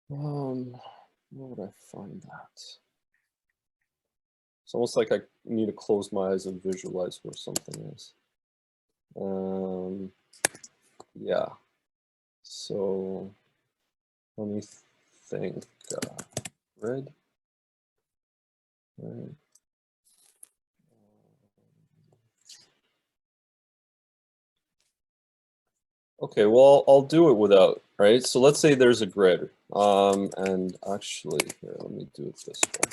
where would I find that? It's almost like I need to close my eyes and visualize where something is. Yeah. So let me think. Red. Right. Okay, well, I'll do it without, right? So let's say there's a grid. And actually, here, let me do it this way.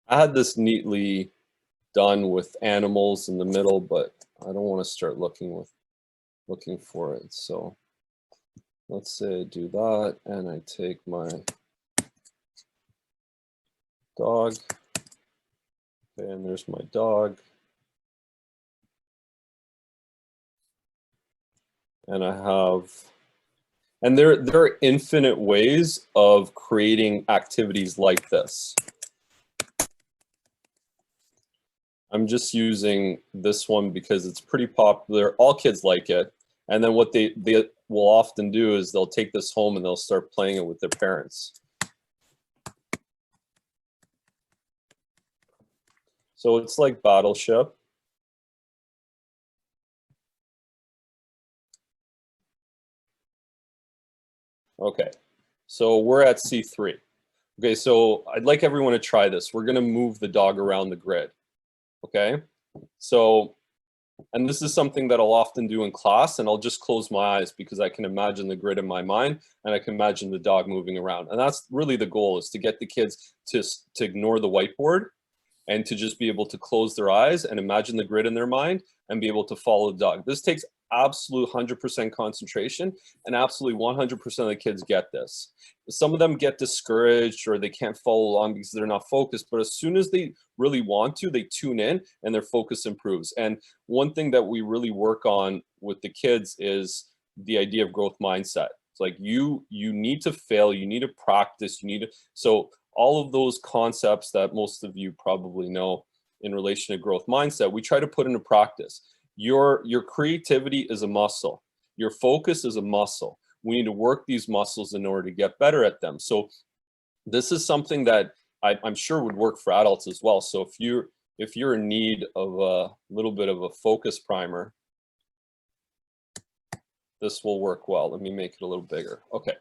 I had this neatly done with animals in the middle, but I don't want to start looking for it. So let's say I do that, and I take my dog. Okay, and there's my dog. And I have, and there are infinite ways of creating activities like this. I'm just using this one because it's pretty popular. All kids like it. And then what they will often do is they'll take this home and they'll start playing it with their parents. So it's like Battleship. Okay, so we're at C3. Okay, so I'd like everyone to try this. We're gonna move the dog around the grid, okay? So, and this is something that I'll often do in class, and I'll just close my eyes because I can imagine the grid in my mind, and I can imagine the dog moving around. And that's really the goal, is to get the kids to ignore the whiteboard and to just be able to close their eyes and imagine the grid in their mind and be able to follow the dog. This takes absolute 100% concentration, and absolutely 100% of the kids get this. Some of them get discouraged or they can't follow along because they're not focused, but as soon as they really want to, they tune in and their focus improves. And one thing that we really work on with the kids is the idea of growth mindset. It's like you need to fail, you need to practice, so all of those concepts that most of you probably know in relation to growth mindset, we try to put into practice. Your creativity is a muscle. Your focus is a muscle. We need to work these muscles in order to get better at them. So this is something that I'm sure would work for adults as well. So if you're in need of a little bit of a focus primer, this will work well. Let me make it a little bigger. Okay,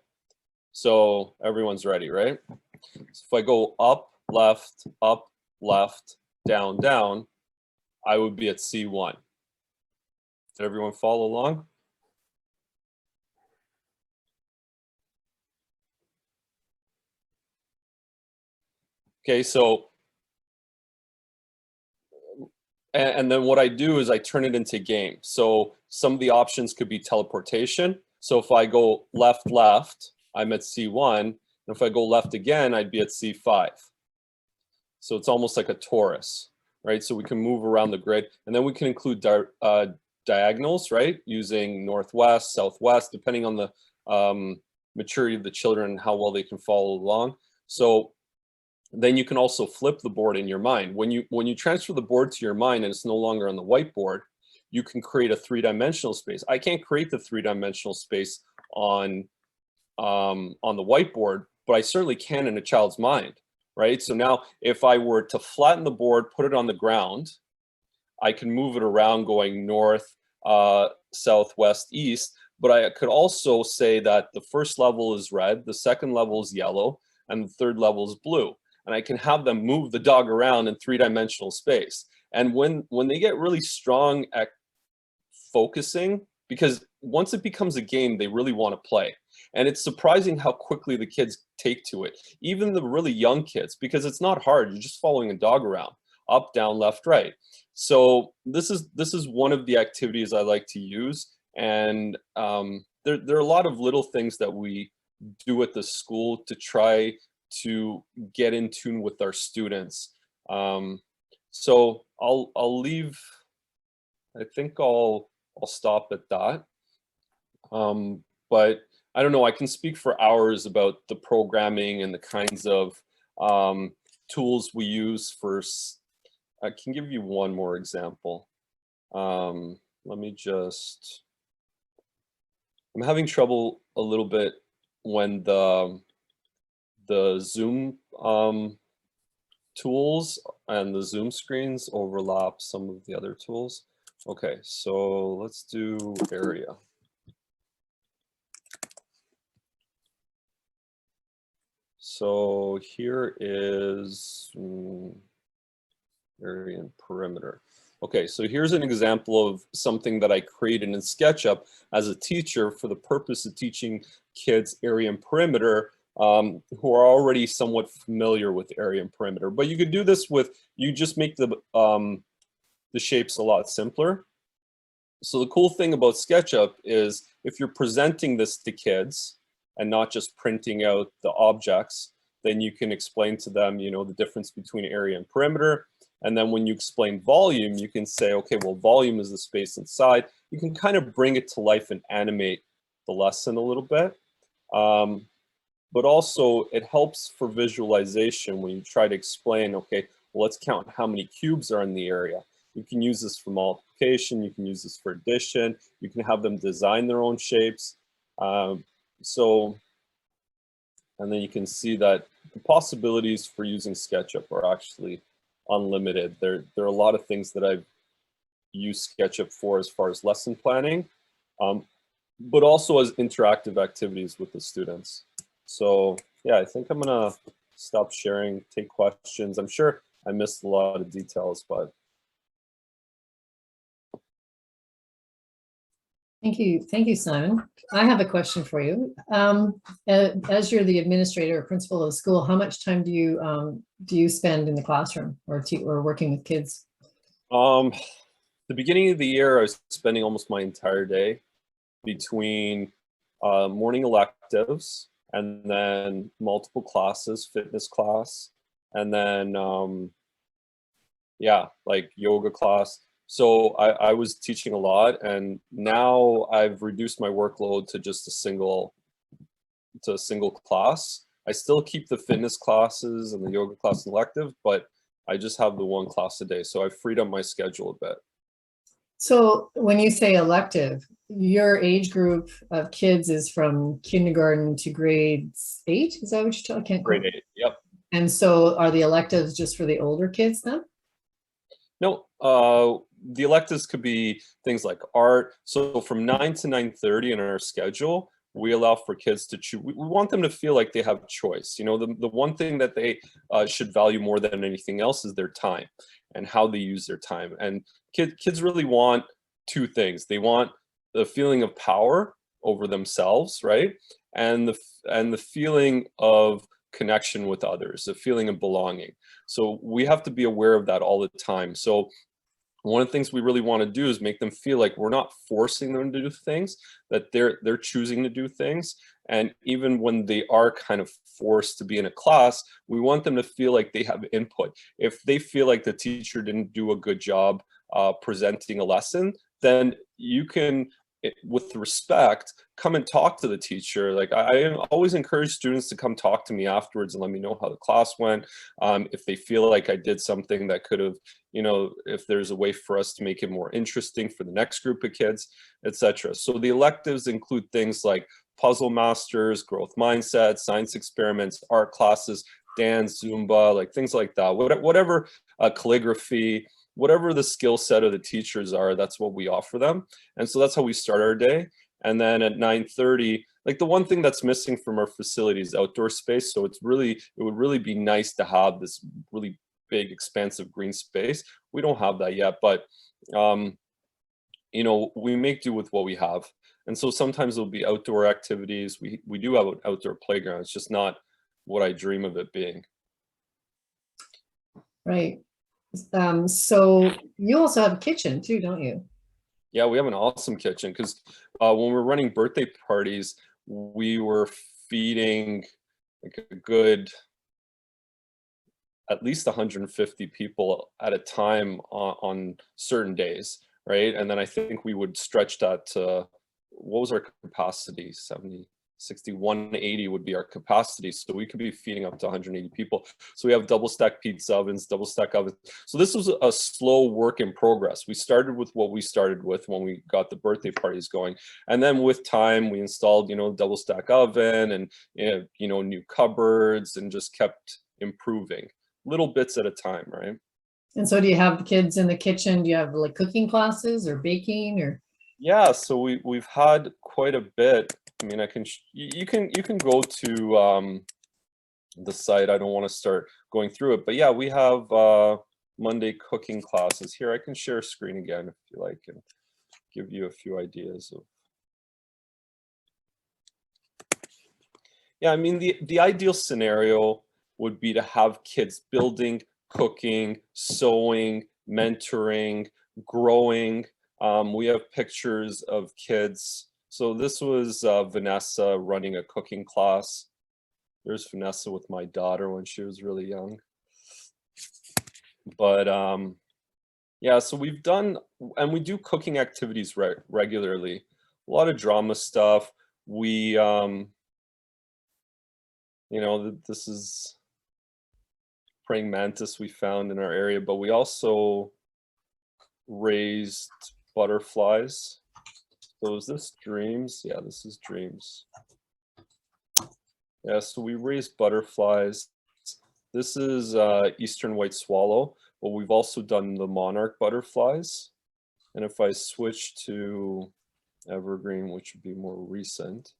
so everyone's ready, right? So if I go up, left, down, down, I would be at C1. Did everyone follow along? Okay, so, and then what I do is I turn it into game. So some of the options could be teleportation. So if I go left, I'm at C1. And if I go left again, I'd be at C5. So it's almost like a torus, right? So we can move around the grid, and then we can include diagonals, right? Using northwest, southwest, depending on the maturity of the children and how well they can follow along. So then you can also flip the board in your mind. When you transfer the board to your mind and it's no longer on the whiteboard, you can create a 3-dimensional space. I can't create the 3-dimensional space on the whiteboard, but I certainly can in a child's mind, right? So now if I were to flatten the board, put it on the ground, I can move it around going north, south, west, east, but I could also say that the first level is red, the second level is yellow, and the third level is blue. And I can have them move the dog around in 3-dimensional space. And when they get really strong at focusing, because once it becomes a game, they really want to play. And it's surprising how quickly the kids take to it, even the really young kids, because it's not hard. You're just following a dog around. up, down, left, right. So this is one of the activities I like to use. And there are a lot of little things that we do at the school to try to get in tune with our students. So I'll leave. I think I'll stop at that. But I don't know, I can speak for hours about the programming and the kinds of tools we use for, I can give you one more example. Let me just, I'm having trouble a little bit when the Zoom tools and the Zoom screens overlap some of the other tools. Okay, so let's do area. So here is area and perimeter. Okay, so here's an example of something that I created in SketchUp as a teacher for the purpose of teaching kids area and perimeter who are already somewhat familiar with area and perimeter. But you could do this with, you just make the shapes a lot simpler. So the cool thing about SketchUp is if you're presenting this to kids and not just printing out the objects, then you can explain to them, you know, the difference between area and perimeter. And then when you explain volume, you can say, okay, well, volume is the space inside. You can kind of bring it to life and animate the lesson a little bit. But also it helps for visualization when you try to explain, okay, well, let's count how many cubes are in the area. You can use this for multiplication. You can use this for addition. You can have them design their own shapes. And then you can see that the possibilities for using SketchUp are actually unlimited. There are a lot of things that I've used SketchUp for as far as lesson planning, but also as interactive activities with the students. So yeah, I think I'm gonna stop sharing, take questions. I'm sure I missed a lot of details, but. Thank you, Simon. I have a question for you. As you're the administrator or principal of the school, how much time do you spend in the classroom or working with kids? The beginning of the year, I was spending almost my entire day between morning electives and then multiple classes, fitness class, and then yeah, like yoga class. So I was teaching a lot, and now I've reduced my workload to just a single class. I still keep the fitness classes and the yoga class elective, but I just have the one class a day. So I've freed up my schedule a bit. So when you say elective, your age group of kids is from kindergarten to grade 8? Is that what you're talking? Grade 8, yep. And so are the electives just for the older kids then? No, the electives could be things like art. So from 9 to 9:30 in our schedule, we allow for kids to choose. We want them to feel like they have choice. You know, the one thing that they should value more than anything else is their time and how they use their time. And kids really want two things. They want the feeling of power over themselves, right? And the feeling of connection with others, a feeling of belonging. So we have to be aware of that all the time. So one of the things we really want to do is make them feel like we're not forcing them to do things, that they're choosing to do things. And even when they are kind of forced to be in a class, we want them to feel like they have input. If they feel like the teacher didn't do a good job presenting a lesson, then you can, with respect, come and talk to the teacher. Like I always encourage students to come talk to me afterwards and let me know how the class went. If they feel like I did something that could have, you know, if there's a way for us to make it more interesting for the next group of kids, etc. So the electives include things like puzzle masters, growth mindset, science experiments, art classes, dance, Zumba, like things like that. Whatever calligraphy, whatever the skill set of the teachers are, that's what we offer them. And so that's how we start our day. And then at 9:30, like the one thing that's missing from our facility is outdoor space. So it would really be nice to have this really big, expansive green space. We don't have that yet, but you know, we make do with what we have. And so sometimes there'll be outdoor activities. We do have an outdoor playground. It's just not what I dream of it being. Right. So you also have a kitchen too, don't you? Yeah, we have an awesome kitchen because when we're running birthday parties, we were feeding like a good at least 150 people at a time on certain days, right? And then I think we would stretch that to, what was our capacity? 70, 60, 180 would be our capacity. So we could be feeding up to 180 people. So we have double stack pizza ovens, double stack ovens. So this was a slow work in progress. We started with what we started with when we got the birthday parties going. And then with time, we installed, double stack oven and, new cupboards and just kept improving. Little bits at a time, right? And so do you have the kids in the kitchen? Do you have like cooking classes or baking or? Yeah, so we've had quite a bit. I mean, you can go to the site. I don't want to start going through it, but yeah, we have Monday cooking classes here. I can share a screen again if you like and give you a few ideas of. Yeah, I mean, the ideal scenario would be to have kids building, cooking, sewing, mentoring, growing. We have pictures of kids. So this was Vanessa running a cooking class. There's Vanessa with my daughter when she was really young. But yeah, so we've done, and we do cooking activities regularly. A lot of drama stuff. We, this is praying mantis we found in our area, but we also raised butterflies. So is this dreams? Yeah, this is dreams. Yeah, so we raised butterflies. This is eastern white swallow, but we've also done the monarch butterflies. And if I switch to evergreen, which would be more recent,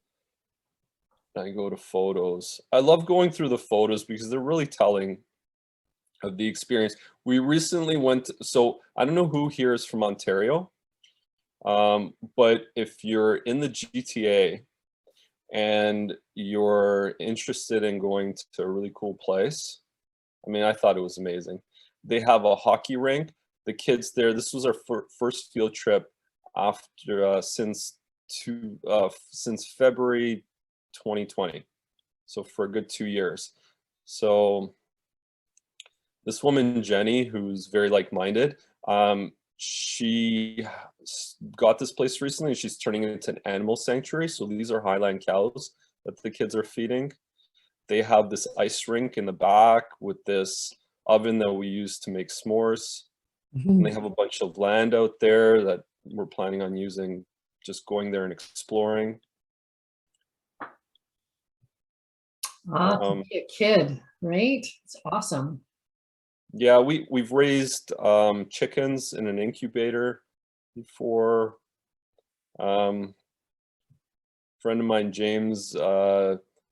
I go to photos. I love going through the photos because they're really telling of the experience. We recently went, so I don't know who here is from Ontario, but if you're in the GTA and you're interested in going to a really cool place, I mean, I thought it was amazing. They have a hockey rink. The kids there, this was our first field trip after since February 2020. So for a good 2 years. So this woman, Jenny, who's very like-minded, she got this place recently and she's turning it into an animal sanctuary. So these are Highland cows that the kids are feeding. They have this ice rink in the back with this oven that we use to make s'mores. And they have a bunch of land out there that we're planning on using, just going there and exploring. To be a kid, right? It's awesome. Yeah, we've raised chickens in an incubator before. Friend of mine, James,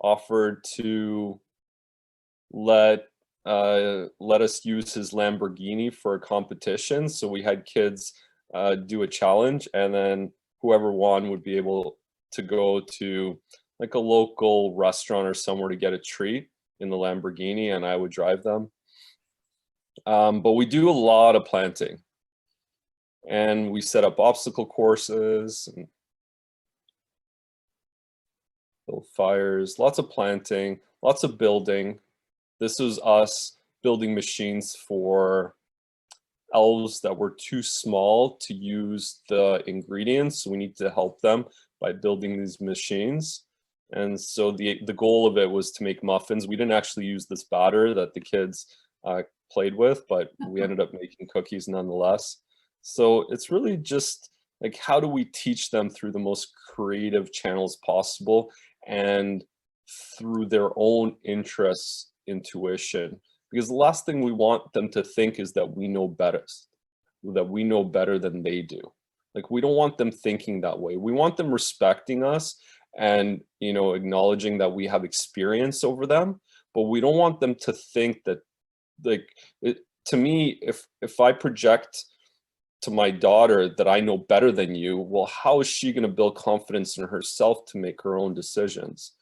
offered to let us use his Lamborghini for a competition. So we had kids do a challenge, and then whoever won would be able to go to like a local restaurant or somewhere to get a treat in the Lamborghini, and I would drive them. But we do a lot of planting, and we set up obstacle courses and build fires, lots of planting, lots of building. This was us building machines for elves that were too small to use the ingredients. So we need to help them by building these machines. And so the goal of it was to make muffins. We didn't actually use this batter that the kids played with, but we ended up making cookies nonetheless. So it's really just like, how do we teach them through the most creative channels possible and through their own interests, intuition? Because the last thing we want them to think is that we know better than they do. Like, we don't want them thinking that way. We want them respecting us and, acknowledging that we have experience over them, but we don't want them to think that, to me, if I project to my daughter that I know better than you, well, how is she going to build confidence in herself to make her own decisions?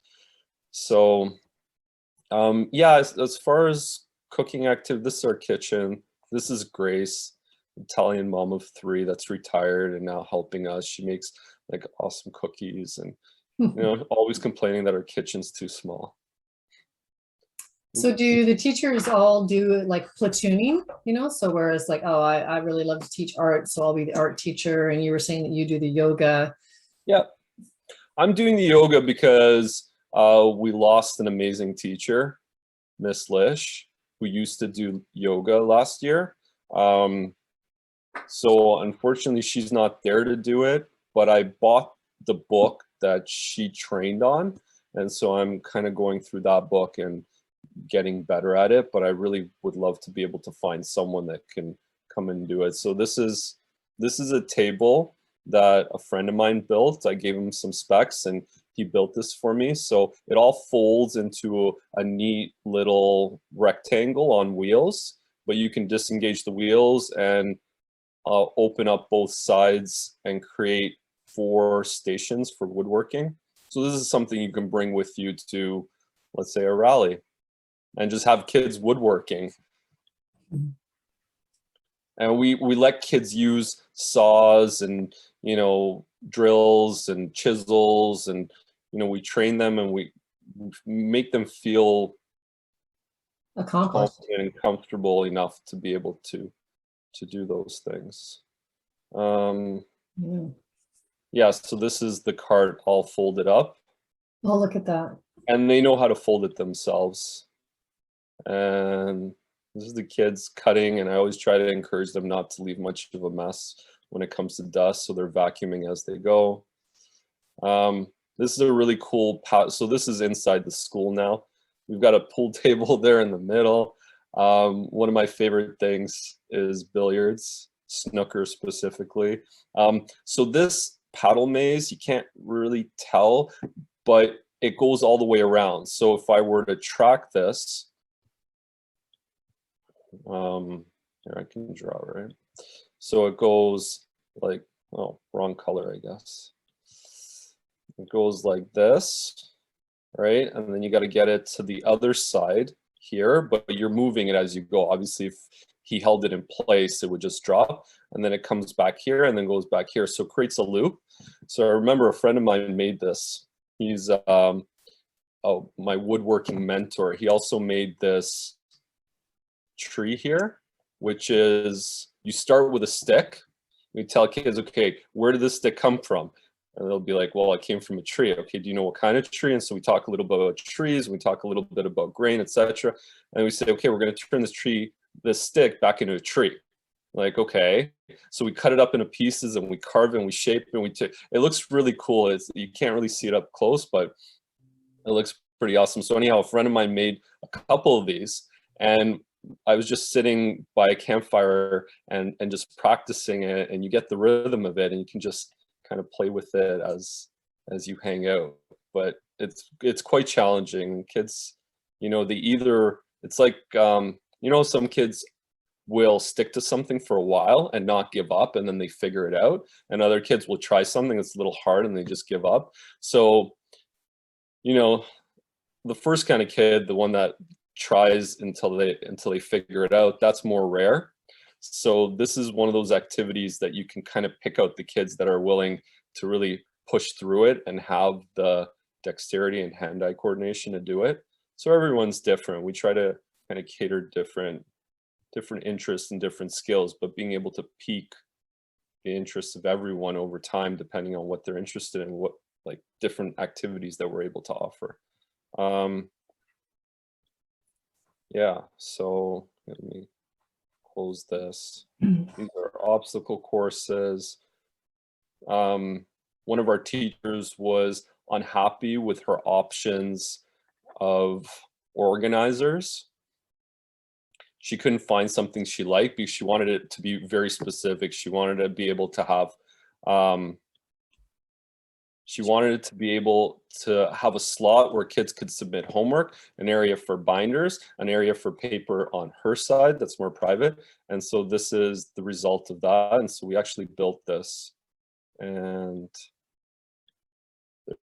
So, yeah, as far as cooking activity, this is our kitchen. this is Grace, Italian mom of 3 that's retired and now helping us. She makes like awesome cookies and, you know, always complaining that her kitchen's too small. So do the teachers all do like platooning, you know? So whereas like, oh, I really love to teach art, so I'll be the art teacher. And you were saying that you do the yoga. Yeah, I'm doing the yoga because we lost an amazing teacher, Miss Lish, who used to do yoga last year. So unfortunately, she's not there to do it, but I bought the book that she trained on. And so I'm kind of going through that book and getting better at it, but I really would love to be able to find someone that can come and do it. So this is a table that a friend of mine built. I gave him some specs and he built this for me. So it all folds into a neat little rectangle on wheels, but you can disengage the wheels and open up both sides and create 4 stations for woodworking. So this is something you can bring with you to, let's say, a rally and just have kids woodworking. And we let kids use saws and, you know, drills and chisels, and, you know, we train them and we make them feel Accomplished. confident and comfortable enough to be able to do those things. Yeah. Yeah, so this is the cart all folded up. Oh, look at that. And they know how to fold it themselves. And this is the kids cutting, and I always try to encourage them not to leave much of a mess when it comes to dust, so they're vacuuming as they go. This is a really cool, so this is inside the school now. We've got a pool table there in the middle. One of my favorite things is billiards, snooker specifically. So this paddle maze, you can't really tell, but it goes all the way around. So if I were to track this, here I can draw, right? So it goes like, oh, wrong color, I guess. It goes like this, right? And then you got to get it to the other side here, but you're moving it as you go. Obviously, if he held it in place, it would just drop, and then it comes back here and then goes back here. So it creates a loop. So I remember a friend of mine made this. He's my woodworking mentor. He also made this tree here, which is, you start with a stick. You tell kids, okay, where did this stick come from? And they'll be like, well, it came from a tree. Okay, do you know what kind of tree? And so we talk a little bit about trees, we talk a little bit about grain, etc. And we say, okay, we're going to turn this stick back into a tree. Like, okay, so we cut it up into pieces and we carve and we shape and it looks really cool. You can't really see it up close, but it looks pretty awesome. So anyhow, a friend of mine made a couple of these, and I was just sitting by a campfire and just practicing it, and you get the rhythm of it, and you can just kind of play with it as you hang out. But it's quite challenging. Kids, you know, it's like, you know, some kids will stick to something for a while and not give up, and then they figure it out, and other kids will try something that's a little hard and they just give up. So, you know, the first kind of kid, the one that tries until they figure it out, that's more rare. So this is one of those activities that you can kind of pick out the kids that are willing to really push through it and have the dexterity and hand-eye coordination to do it. So everyone's different. We try to kind of cater different interests and different skills, but being able to pique the interests of everyone over time, depending on what they're interested in, what like different activities that we're able to offer. Yeah, so let me close this. These are obstacle courses. One of our teachers was unhappy with her options of organizers. She couldn't find something she liked because she wanted it to be very specific. She wanted to be able to have a slot where kids could submit homework, an area for binders, an area for paper on her side that's more private. And so this is the result of that. And so we actually built this, and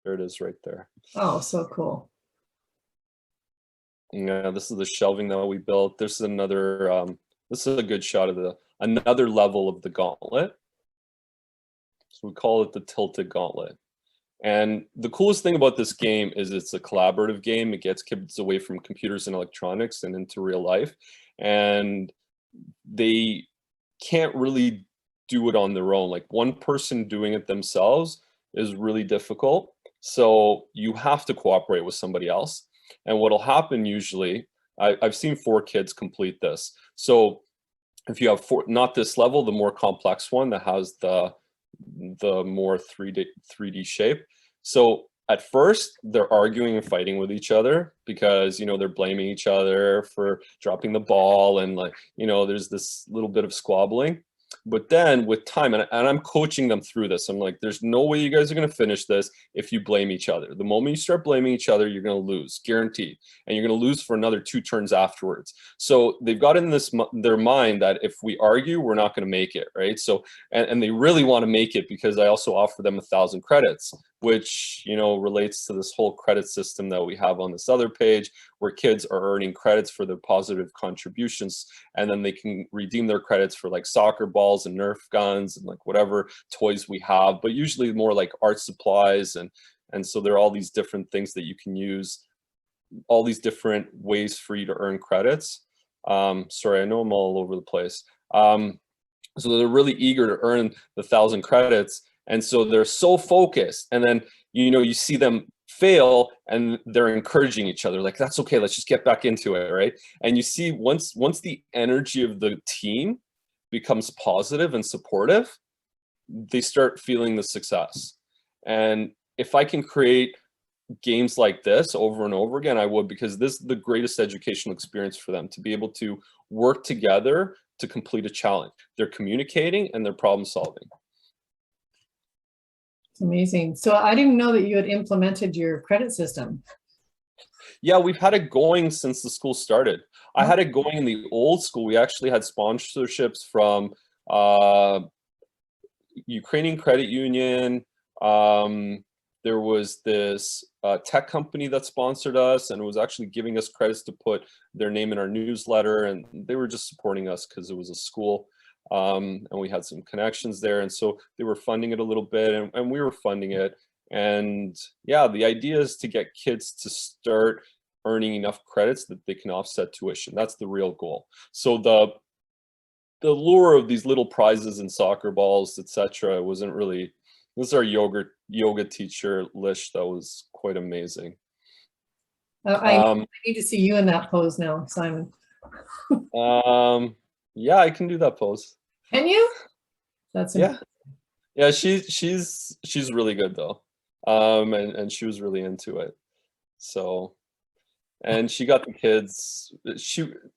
there it is right there. Oh, so cool. Yeah, this is the shelving that we built. This is another This is a good shot of another level of the gauntlet. So we call it the tilted gauntlet. And the coolest thing about this game is it's a collaborative game. It gets kids away from computers and electronics and into real life. And they can't really do it on their own. Like one person doing it themselves is really difficult. So you have to cooperate with somebody else. And what'll happen usually, I've seen 4 kids complete this. So if you have 4, not this level, the more complex one that has the more 3D shape. So at first they're arguing and fighting with each other because, you know, they're blaming each other for dropping the ball, and like, you know, there's this little bit of squabbling. But then with time, and I'm coaching them through this, I'm like, there's no way you guys are going to finish this if you blame each other. The moment you start blaming each other, you're going to lose, guaranteed. And you're going to lose for another 2 turns afterwards. So they've got in their mind that if we argue, we're not going to make it, right? So, and they really want to make it because I also offer them 1,000 credits, which, you know, relates to this whole credit system that we have on this other page, where kids are earning credits for their positive contributions, and then they can redeem their credits for like soccer balls and Nerf guns and like whatever toys we have, but usually more like art supplies. And so there are all these different things that you can use, all these different ways for you to earn credits. Sorry, I know I'm all over the place. So they're really eager to earn the 1,000 credits. And so they're so focused, and then, you know, you see them fail and they're encouraging each other, like, that's okay, let's just get back into it, right? And you see once the energy of the team becomes positive and supportive, they start feeling the success. And if I can create games like this over and over again, I would, because this is the greatest educational experience for them, to be able to work together to complete a challenge. They're communicating and they're problem solving. Amazing. So I didn't know that you had implemented your credit system. Yeah, we've had it going since the school started. I had it going in the old school. We actually had sponsorships from Ukrainian Credit Union. There was this tech company that sponsored us, and it was actually giving us credits to put their name in our newsletter, and they were just supporting us because it was a school. And we had some connections there, and so they were funding it a little bit, and we were funding it. And yeah, the idea is to get kids to start earning enough credits that they can offset tuition. That's the real goal. So the lure of these little prizes and soccer balls, etc., wasn't really. This is our yoga teacher, Lish. That was quite amazing. I need to see you in that pose now, Simon. Yeah, I can do that pose. Can you? That's yeah. Yeah, she's really good though. And she was really into it. So, and she got the kids,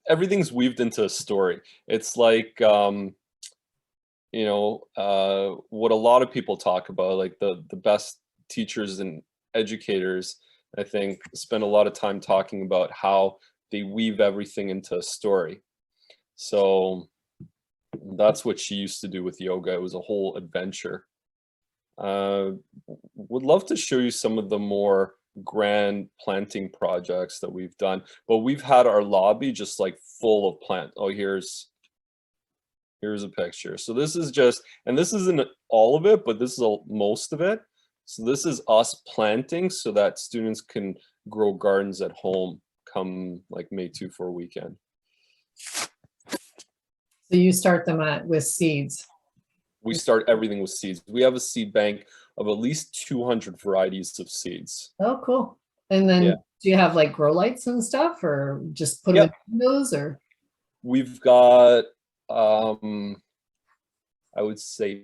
everything's weaved into a story. It's like you know, what a lot of people talk about, like the best teachers and educators, I think, spend a lot of time talking about how they weave everything into a story. So that's what she used to do with yoga. It was a whole adventure. Would love to show you some of the more grand planting projects that we've done, but we've had our lobby just like full of plant. Oh, here's a picture. So this is just, and this isn't all of it, but this is most of it. So this is us planting so that students can grow gardens at home come like May 2 weekend. So you start them with seeds. We start everything with seeds. We have a seed bank of at least 200 varieties of seeds. Oh, cool. And then do you have like grow lights and stuff, or just put them in windows, or? We've got, I would say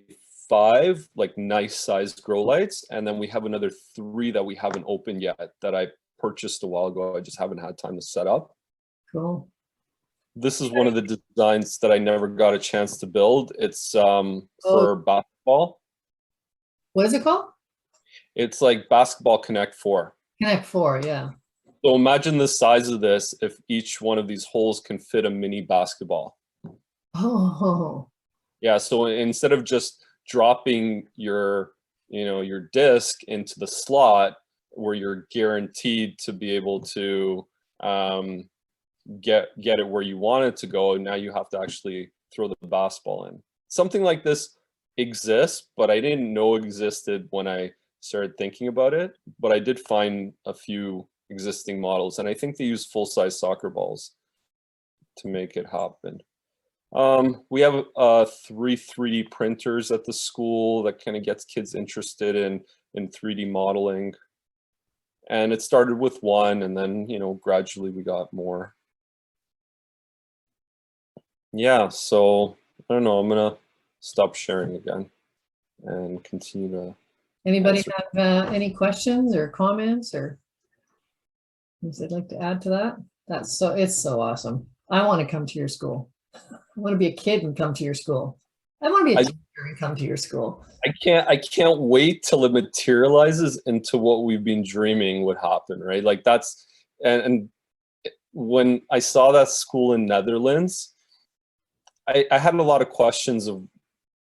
5 like nice sized grow lights. And then we have another 3 that we haven't opened yet that I purchased a while ago. I just haven't had time to set up. Cool. This is one of the designs that I never got a chance to build. It's for basketball. What is it called? It's like Basketball Connect 4. Connect 4, yeah. So imagine the size of this if each one of these holes can fit a mini basketball. Oh. Yeah, so instead of just dropping your disc into the slot where you're guaranteed to be able to get it where you want it to go, and now you have to actually throw the basketball in. Something like this exists, but I didn't know existed when I started thinking about it. But I did find a few existing models, and I think they use full-size soccer balls to make it happen. We have 3 3D printers at the school that kind of gets kids interested in 3D modeling. And it started with 1, and then, you know, gradually we got more. Yeah, so I don't know, I'm gonna stop sharing again and continue to. Anybody have any questions or comments or things they'd like to add to that? It's so awesome. I want to come to your school. I want to be a kid and come to your school. I want to be a teacher and come to your school. I can't wait till it materializes into what we've been dreaming would happen, right? Like that's, and when I saw that school in Netherlands, I had a lot of questions of,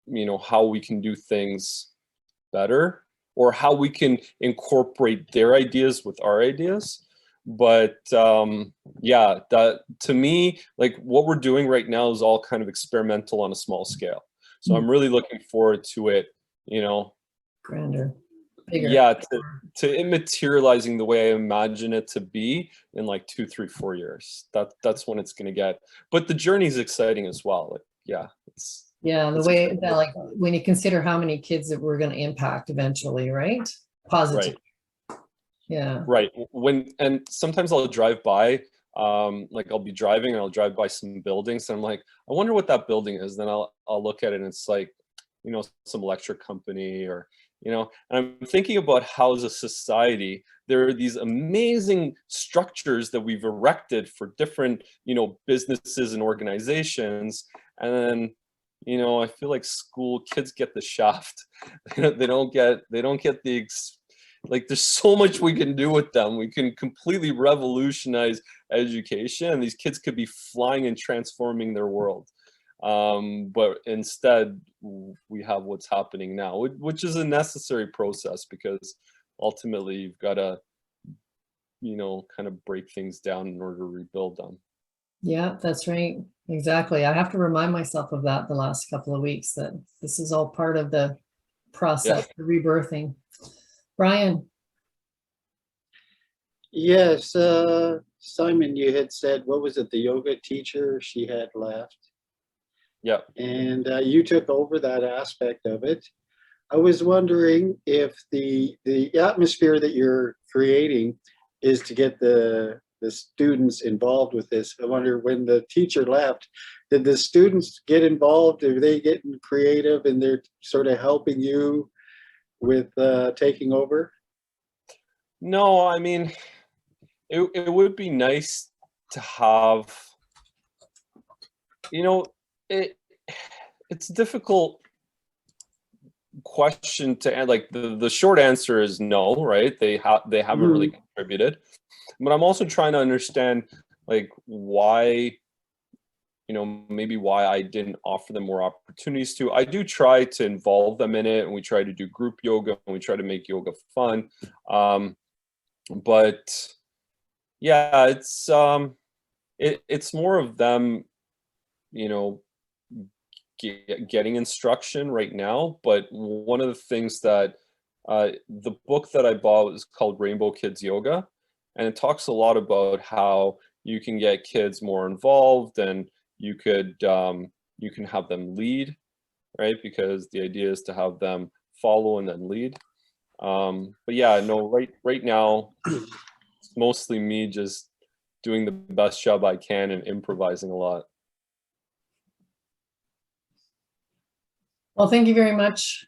you know, how we can do things better or how we can incorporate their ideas with our ideas. But yeah, that to me, like what we're doing right now is all kind of experimental on a small scale. So I'm really looking forward to it, you know, grander, bigger. Yeah, to it materializing the way I imagine it to be in like 2, 3, 4 years. That's when it's going to get. But the journey is exciting as well. Like, yeah, the way that, like, when you consider how many kids that we're going to impact eventually, right? Positive. Right. Yeah. Right. And sometimes I'll drive by, like I'll be driving and I'll drive by some buildings and I'm like, I wonder what that building is. Then I'll look at it and it's like, you know, some electric company or, you know, and I'm thinking about how as a society, there are these amazing structures that we've erected for different, you know, businesses and organizations. And then, you know, I feel like school kids get the shaft. They don't get the, like there's so much we can do with them. We can completely revolutionize education and these kids could be flying and transforming their world. But instead we have what's happening now, which is a necessary process because ultimately you've got to, you know, kind of break things down in order to rebuild them. Yeah, that's right. Exactly. I have to remind myself of that the last couple of weeks, that this is all part of the process, the rebirthing. Brian. Yes, Simon, you had said, what was it, the yoga teacher she had left? Yeah. And you took over that aspect of it. I was wondering if the atmosphere that you're creating is to get the students involved with this. I wonder, when the teacher left, did the students get involved? Are they getting creative and they're sort of helping you with taking over? No, I mean, it would be nice to have, you know, it's a difficult question to add. Like the short answer is no, right? They haven't really contributed. But I'm also trying to understand like why, you know, maybe why I didn't offer them more opportunities to. I do try to involve them in it, and we try to do group yoga and we try to make yoga fun. But yeah, it's more of them, you know, getting instruction right now. But one of the things that the book that I bought is called Rainbow Kids Yoga, and it talks a lot about how you can get kids more involved and you can have them lead, right? Because the idea is to have them follow and then lead. But yeah, no, right now it's mostly me just doing the best job I can and improvising a lot. Well, thank you very much,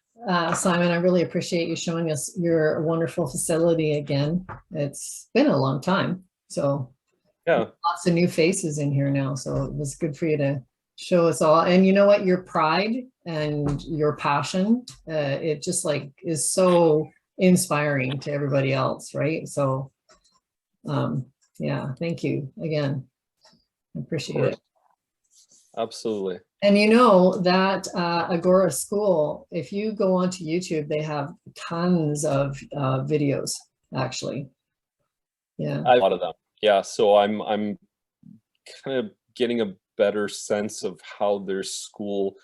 Simon. I really appreciate you showing us your wonderful facility again. It's been a long time, so yeah, lots of new faces in here now. So it was good for you to show us all. And you know what? Your pride and your passion, it just like is so inspiring to everybody else, right? So, yeah, thank you again. I appreciate it. Absolutely. And you know that Agora School, if you go onto YouTube, they have tons of videos, actually. Yeah. A lot of them. Yeah. So I'm kind of getting a better sense of how their school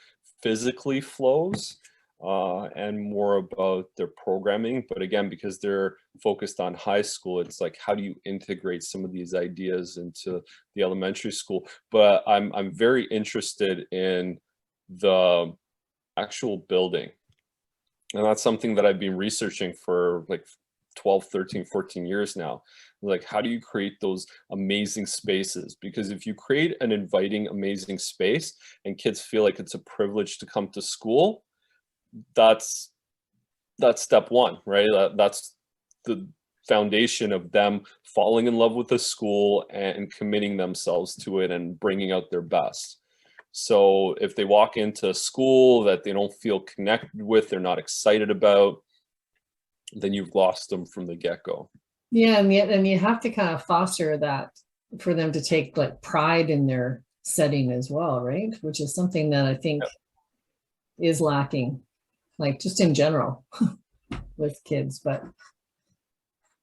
physically flows, and more about their programming. But again, because they're focused on high school, it's like, how do you integrate some of these ideas into the elementary school? But I'm very interested in the actual building. And that's something that I've been researching for like 12, 13, 14 years now. Like, how do you create those amazing spaces? Because if you create an inviting, amazing space and kids feel like it's a privilege to come to school, that's step one, right? That's the foundation of them falling in love with the school and committing themselves to it and bringing out their best. So if they walk into a school that they don't feel connected with, they're not excited about, then you've lost them from the get-go. Yeah, and you have to kind of foster that for them to take like pride in their setting as well, right? Which is something that I think is lacking, like just in general with kids. But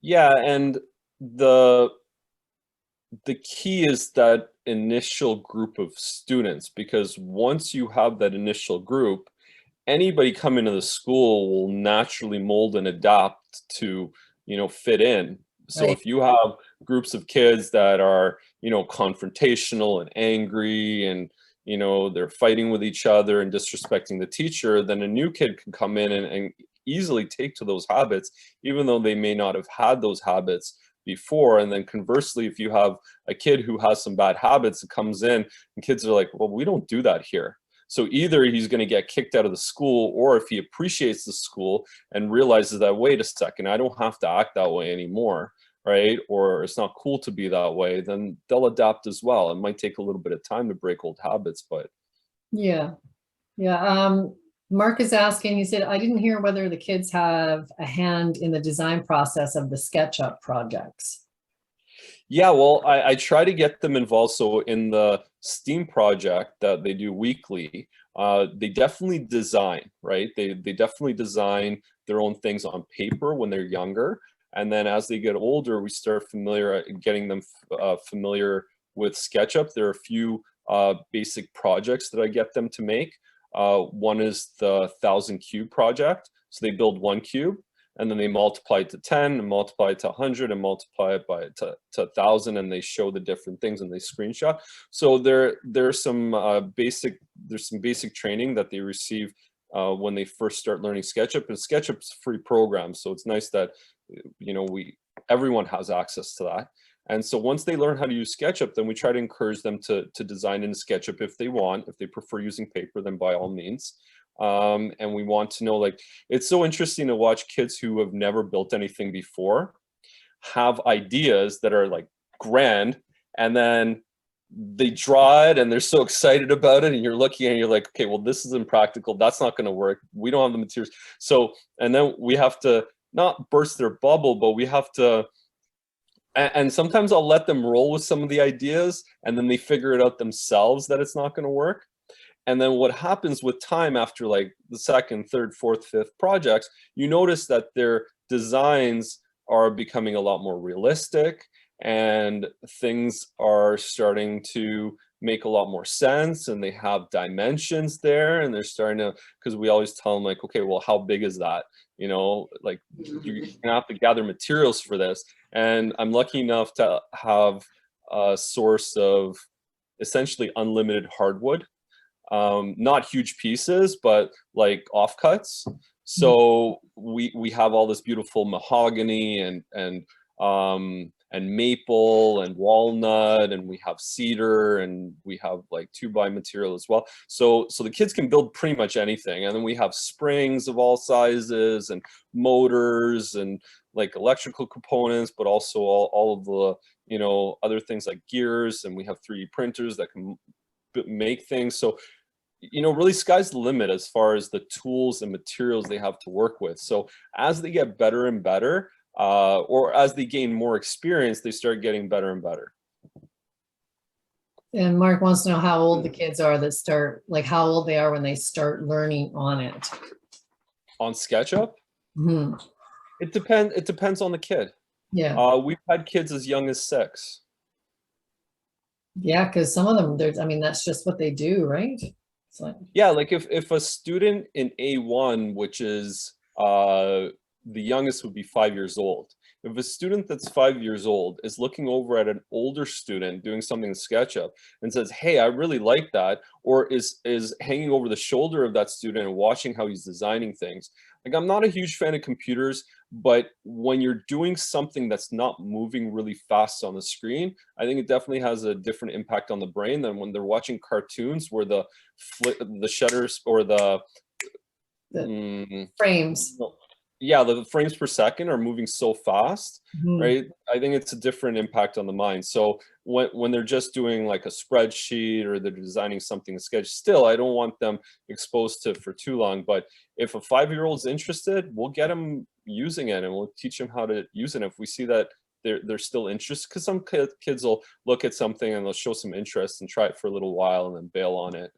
yeah, and the key is that initial group of students, because once you have that initial group, anybody coming to the school will naturally mold and adapt to, fit in. So Right. if you have groups of kids that are, confrontational and angry and, they're fighting with each other and disrespecting the teacher, then a new kid can come in and easily take to those habits, even though they may not have had those habits before. And then conversely, if you have a kid who has some bad habits that comes in and kids are like, well, we don't do that here. So either he's going to get kicked out of the school, or if he appreciates the school and realizes that, wait a second, I don't have to act that way anymore, right? Or it's not cool to be that way, then they'll adapt as well. It might take a little bit of time to break old habits, but. yeah. Mark is asking, he said, I didn't hear whether the kids have a hand in the design process of the SketchUp projects. Yeah, well, I try to get them involved. So in the STEAM project that they do weekly, they definitely design, right? They definitely design their own things on paper when they're younger. And then as they get older, we start getting them familiar with SketchUp. There are a few basic projects that I get them to make. One is the 1,000 cube project. So they build one cube, and then they multiply it to 10 and multiply it to 100 and multiply it to 1,000, and they show the different things and they screenshot. So there's some basic training that they receive when they first start learning SketchUp. And SketchUp's a free program, so it's nice that everyone has access to that. And so once they learn how to use SketchUp, then we try to encourage them to design in SketchUp if they want. If they prefer using paper, then by all means. And we want to know, like, it's so interesting to watch kids who have never built anything before have ideas that are like grand, and then they draw it and they're so excited about it, and you're looking and you're like, okay, well, this is impractical. That's not going to work. We don't have the materials. So, and then we have to not burst their bubble, but we have to, and sometimes I'll let them roll with some of the ideas and then they figure it out themselves that it's not going to work. And then what happens with time, after like the second, third, fourth, fifth projects, you notice that their designs are becoming a lot more realistic, and things are starting to make a lot more sense, and they have dimensions there, and they're starting to, because we always tell them, like, okay, well, how big is that? Like, you're gonna have to gather materials for this. And I'm lucky enough to have a source of essentially unlimited hardwood. Not huge pieces, but like offcuts. So we have all this beautiful mahogany and maple and walnut, and we have cedar, and we have like 2x material as well. So the kids can build pretty much anything. And then we have springs of all sizes and motors and like electrical components, but also all of the other things like gears, and we have 3D printers that can make things. So really sky's the limit as far as the tools and materials they have to work with. So as they get better and better, or as they gain more experience, they start getting better and better. And Mark wants to know how old the kids are that start, like how old they are when they start learning on it. On SketchUp? Mm-hmm. It depends on the kid. Yeah. We've had kids as young as 6. Yeah, because some of them, there's, I mean, that's just what they do, right? It's like, Yeah, like if a student in A1, which is the youngest would be 5 years old. If a student that's 5 years old is looking over at an older student doing something in SketchUp and says, "Hey, I really like that," or is hanging over the shoulder of that student and watching how he's designing things. Like, I'm not a huge fan of computers, but when you're doing something that's not moving really fast on the screen, I think it definitely has a different impact on the brain than when they're watching cartoons where the shutters or the the mm, frames. yeah, the frames per second are moving so fast, Mhm. right? I think it's a different impact on the mind. So when they're just doing like a spreadsheet or they're designing something in Sketch, still I don't want them exposed to it for too long. But if a 5-year-old's interested, we'll get them using it and we'll teach them how to use it. If we see that they're still interested, because some kids will look at something and they'll show some interest and try it for a little while and then bail on it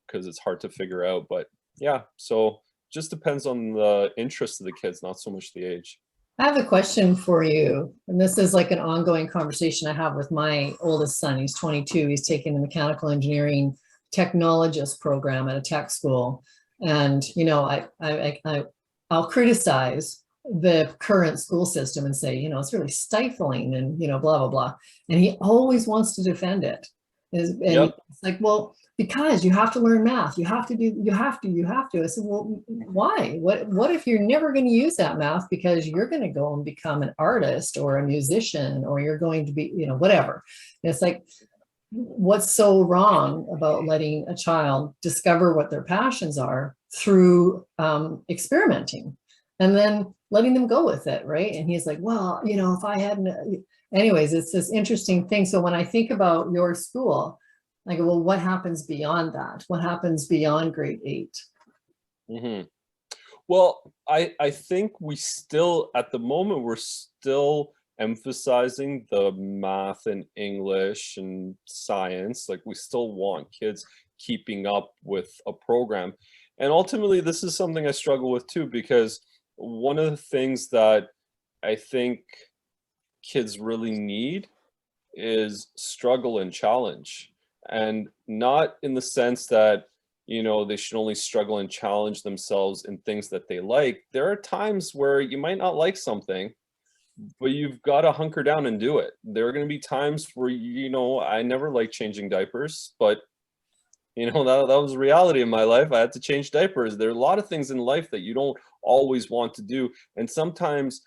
because it's hard to figure out. But yeah, so just depends on the interest of the kids, not so much the age. I have a question for you, and this is like an ongoing conversation I have with my oldest son. He's 22. He's taking the mechanical engineering technologist program at a tech school, and I'll criticize the current school system and say, it's really stifling, and blah blah blah. And he always wants to defend it. And Yep. it's like, well, because you have to learn math, you have to. I said, well, why? What if you're never going to use that math because you're going to go and become an artist or a musician, or you're going to be, whatever. And it's like, what's so wrong about letting a child discover what their passions are through experimenting and then letting them go with it, right? And he's like, well, if I hadn't, anyways, it's this interesting thing. So when I think about your school, I go, well, what happens beyond that? What happens beyond grade 8? Hmm. Well, I think we still, at the moment, we're still emphasizing the math and English and science. Like, we still want kids keeping up with a program. And ultimately, this is something I struggle with too, because one of the things that I think kids really need is struggle and challenge. And not in the sense that, they should only struggle and challenge themselves in things that they like. There are times where you might not like something, but you've got to hunker down and do it. There are going to be times where, I never liked changing diapers, but that was reality in my life. I had to change diapers. There are a lot of things in life that you don't always want to do. And sometimes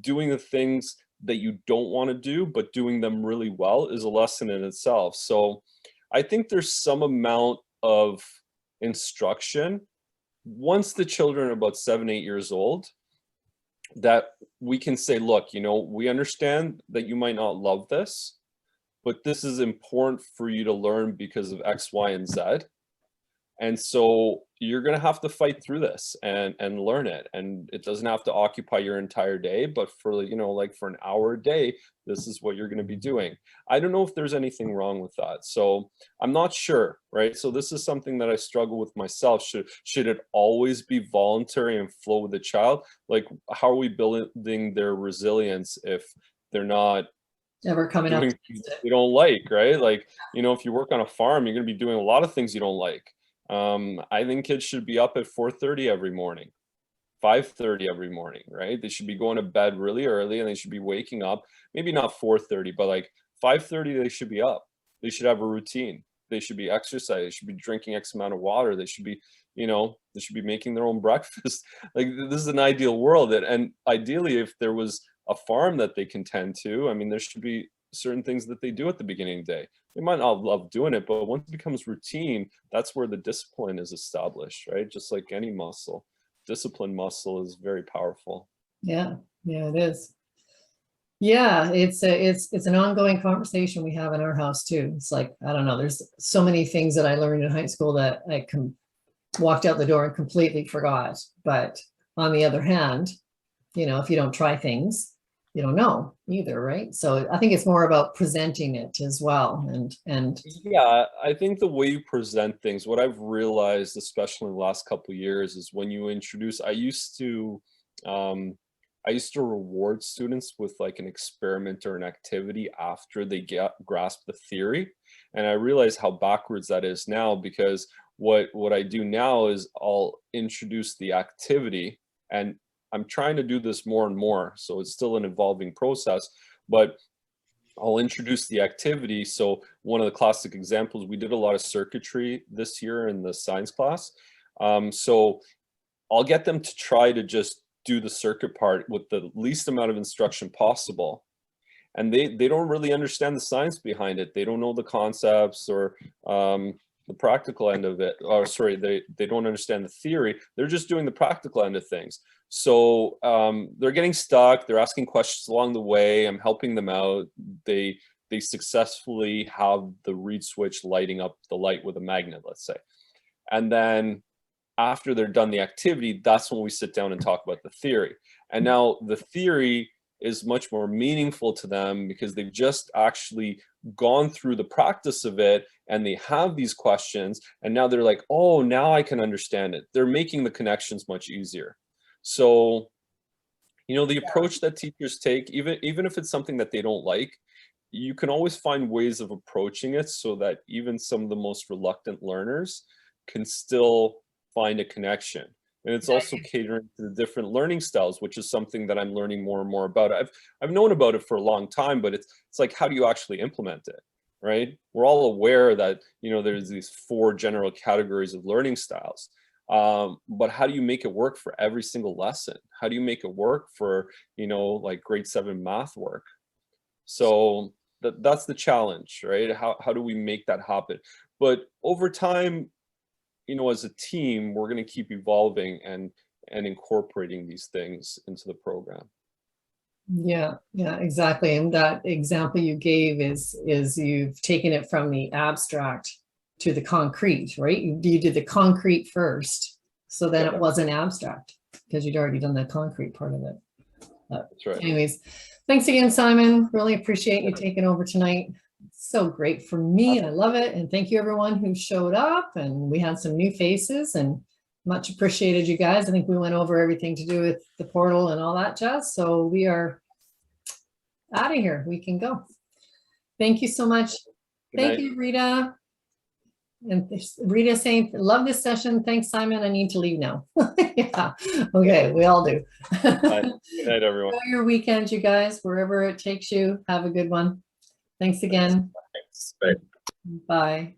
doing the things that you don't want to do, but doing them really well, is a lesson in itself. So I think there's some amount of instruction once the children are about 7, 8 years old, that we can say, look, we understand that you might not love this, but this is important for you to learn because of X, Y, and Z. And so you're going to have to fight through this and learn it. And it doesn't have to occupy your entire day, but for, like for an hour a day, this is what you're going to be doing. I don't know if there's anything wrong with that. So I'm not sure, right? So this is something that I struggle with myself. Should it always be voluntary and flow with the child? Like, how are we building their resilience if they're not Ever coming up doing against things it? you don't like, right? Like, if you work on a farm, you're going to be doing a lot of things you don't like. I think kids should be up at 4:30 every morning, 5:30 every morning, right? They should be going to bed really early and they should be waking up, maybe not 4:30, but like 5:30, they should be up. They should have a routine. They should be exercising. They should be drinking X amount of water. They should be, they should be making their own breakfast. Like, this is an ideal world. And ideally, if there was a farm that they can tend to, I mean, there should be certain things that they do at the beginning of the day. They might not love doing it, but once it becomes routine, that's where the discipline is established, right? Just like any muscle. Discipline muscle is very powerful. Yeah, it is. Yeah, it's an ongoing conversation we have in our house too. It's like, I don't know, there's so many things that I learned in high school that I walked out the door and completely forgot. But on the other hand, if you don't try things, you don't know either, right? So I think it's more about presenting it as well. And Yeah, I think the way you present things, what I've realized, especially in the last couple of years, is when you introduce, I used to I used to reward students with like an experiment or an activity after they grasp the theory. And I realize how backwards that is now, because what I do now is I'll introduce the activity, and I'm trying to do this more and more. So it's still an evolving process, but I'll introduce the activity. So one of the classic examples, we did a lot of circuitry this year in the science class. So I'll get them to try to just do the circuit part with the least amount of instruction possible. And they don't really understand the science behind it. They don't know the concepts or the practical end of it. Or sorry, they don't understand the theory. They're just doing the practical end of things. So they're getting stuck. They're asking questions along the way. I'm helping them out. They successfully have the reed switch lighting up the light with a magnet, let's say. And then after they're done the activity, that's when we sit down and talk about the theory. And now the theory is much more meaningful to them because they've just actually gone through the practice of it, and they have these questions, and now they're like, oh, now I can understand it. They're making the connections much easier. So, you know, the approach that teachers take, even if it's something that they don't like, you can always find ways of approaching it so that even some of the most reluctant learners can still find a connection. And it's also catering to the different learning styles, which is something that I'm learning more and more about. I've known about it for a long time, but it's like, how do you actually implement it, right? We're all aware that, you know, there's these 4 general categories of learning styles. But how do you make it work for every single lesson? How do you make it work for, you know, like grade 7 math work? So that's the challenge, right? How do we make that happen? But over time, you know, as a team, we're going to keep evolving and incorporating these things into the program. Yeah, exactly. And that example you gave is you've taken it from the abstract to the concrete, right? You did the concrete first, so then it wasn't abstract because you'd already done the concrete part of it. That's right. Anyways, thanks again, Simon. Really appreciate you taking over tonight. So great for me. I love it. And thank you everyone who showed up, and we had some new faces, and much appreciated you guys. I think we went over everything to do with the portal and all that jazz. So we are out of here. We can go. Thank you so much. Thank you, Rita. And Rita saying, love this session. Thanks, Simon. I need to leave now. Yeah. Okay. We all do. Good night, everyone. Enjoy your weekend, you guys, wherever it takes you. Have a good one. Thanks again. Thanks. Bye. Bye.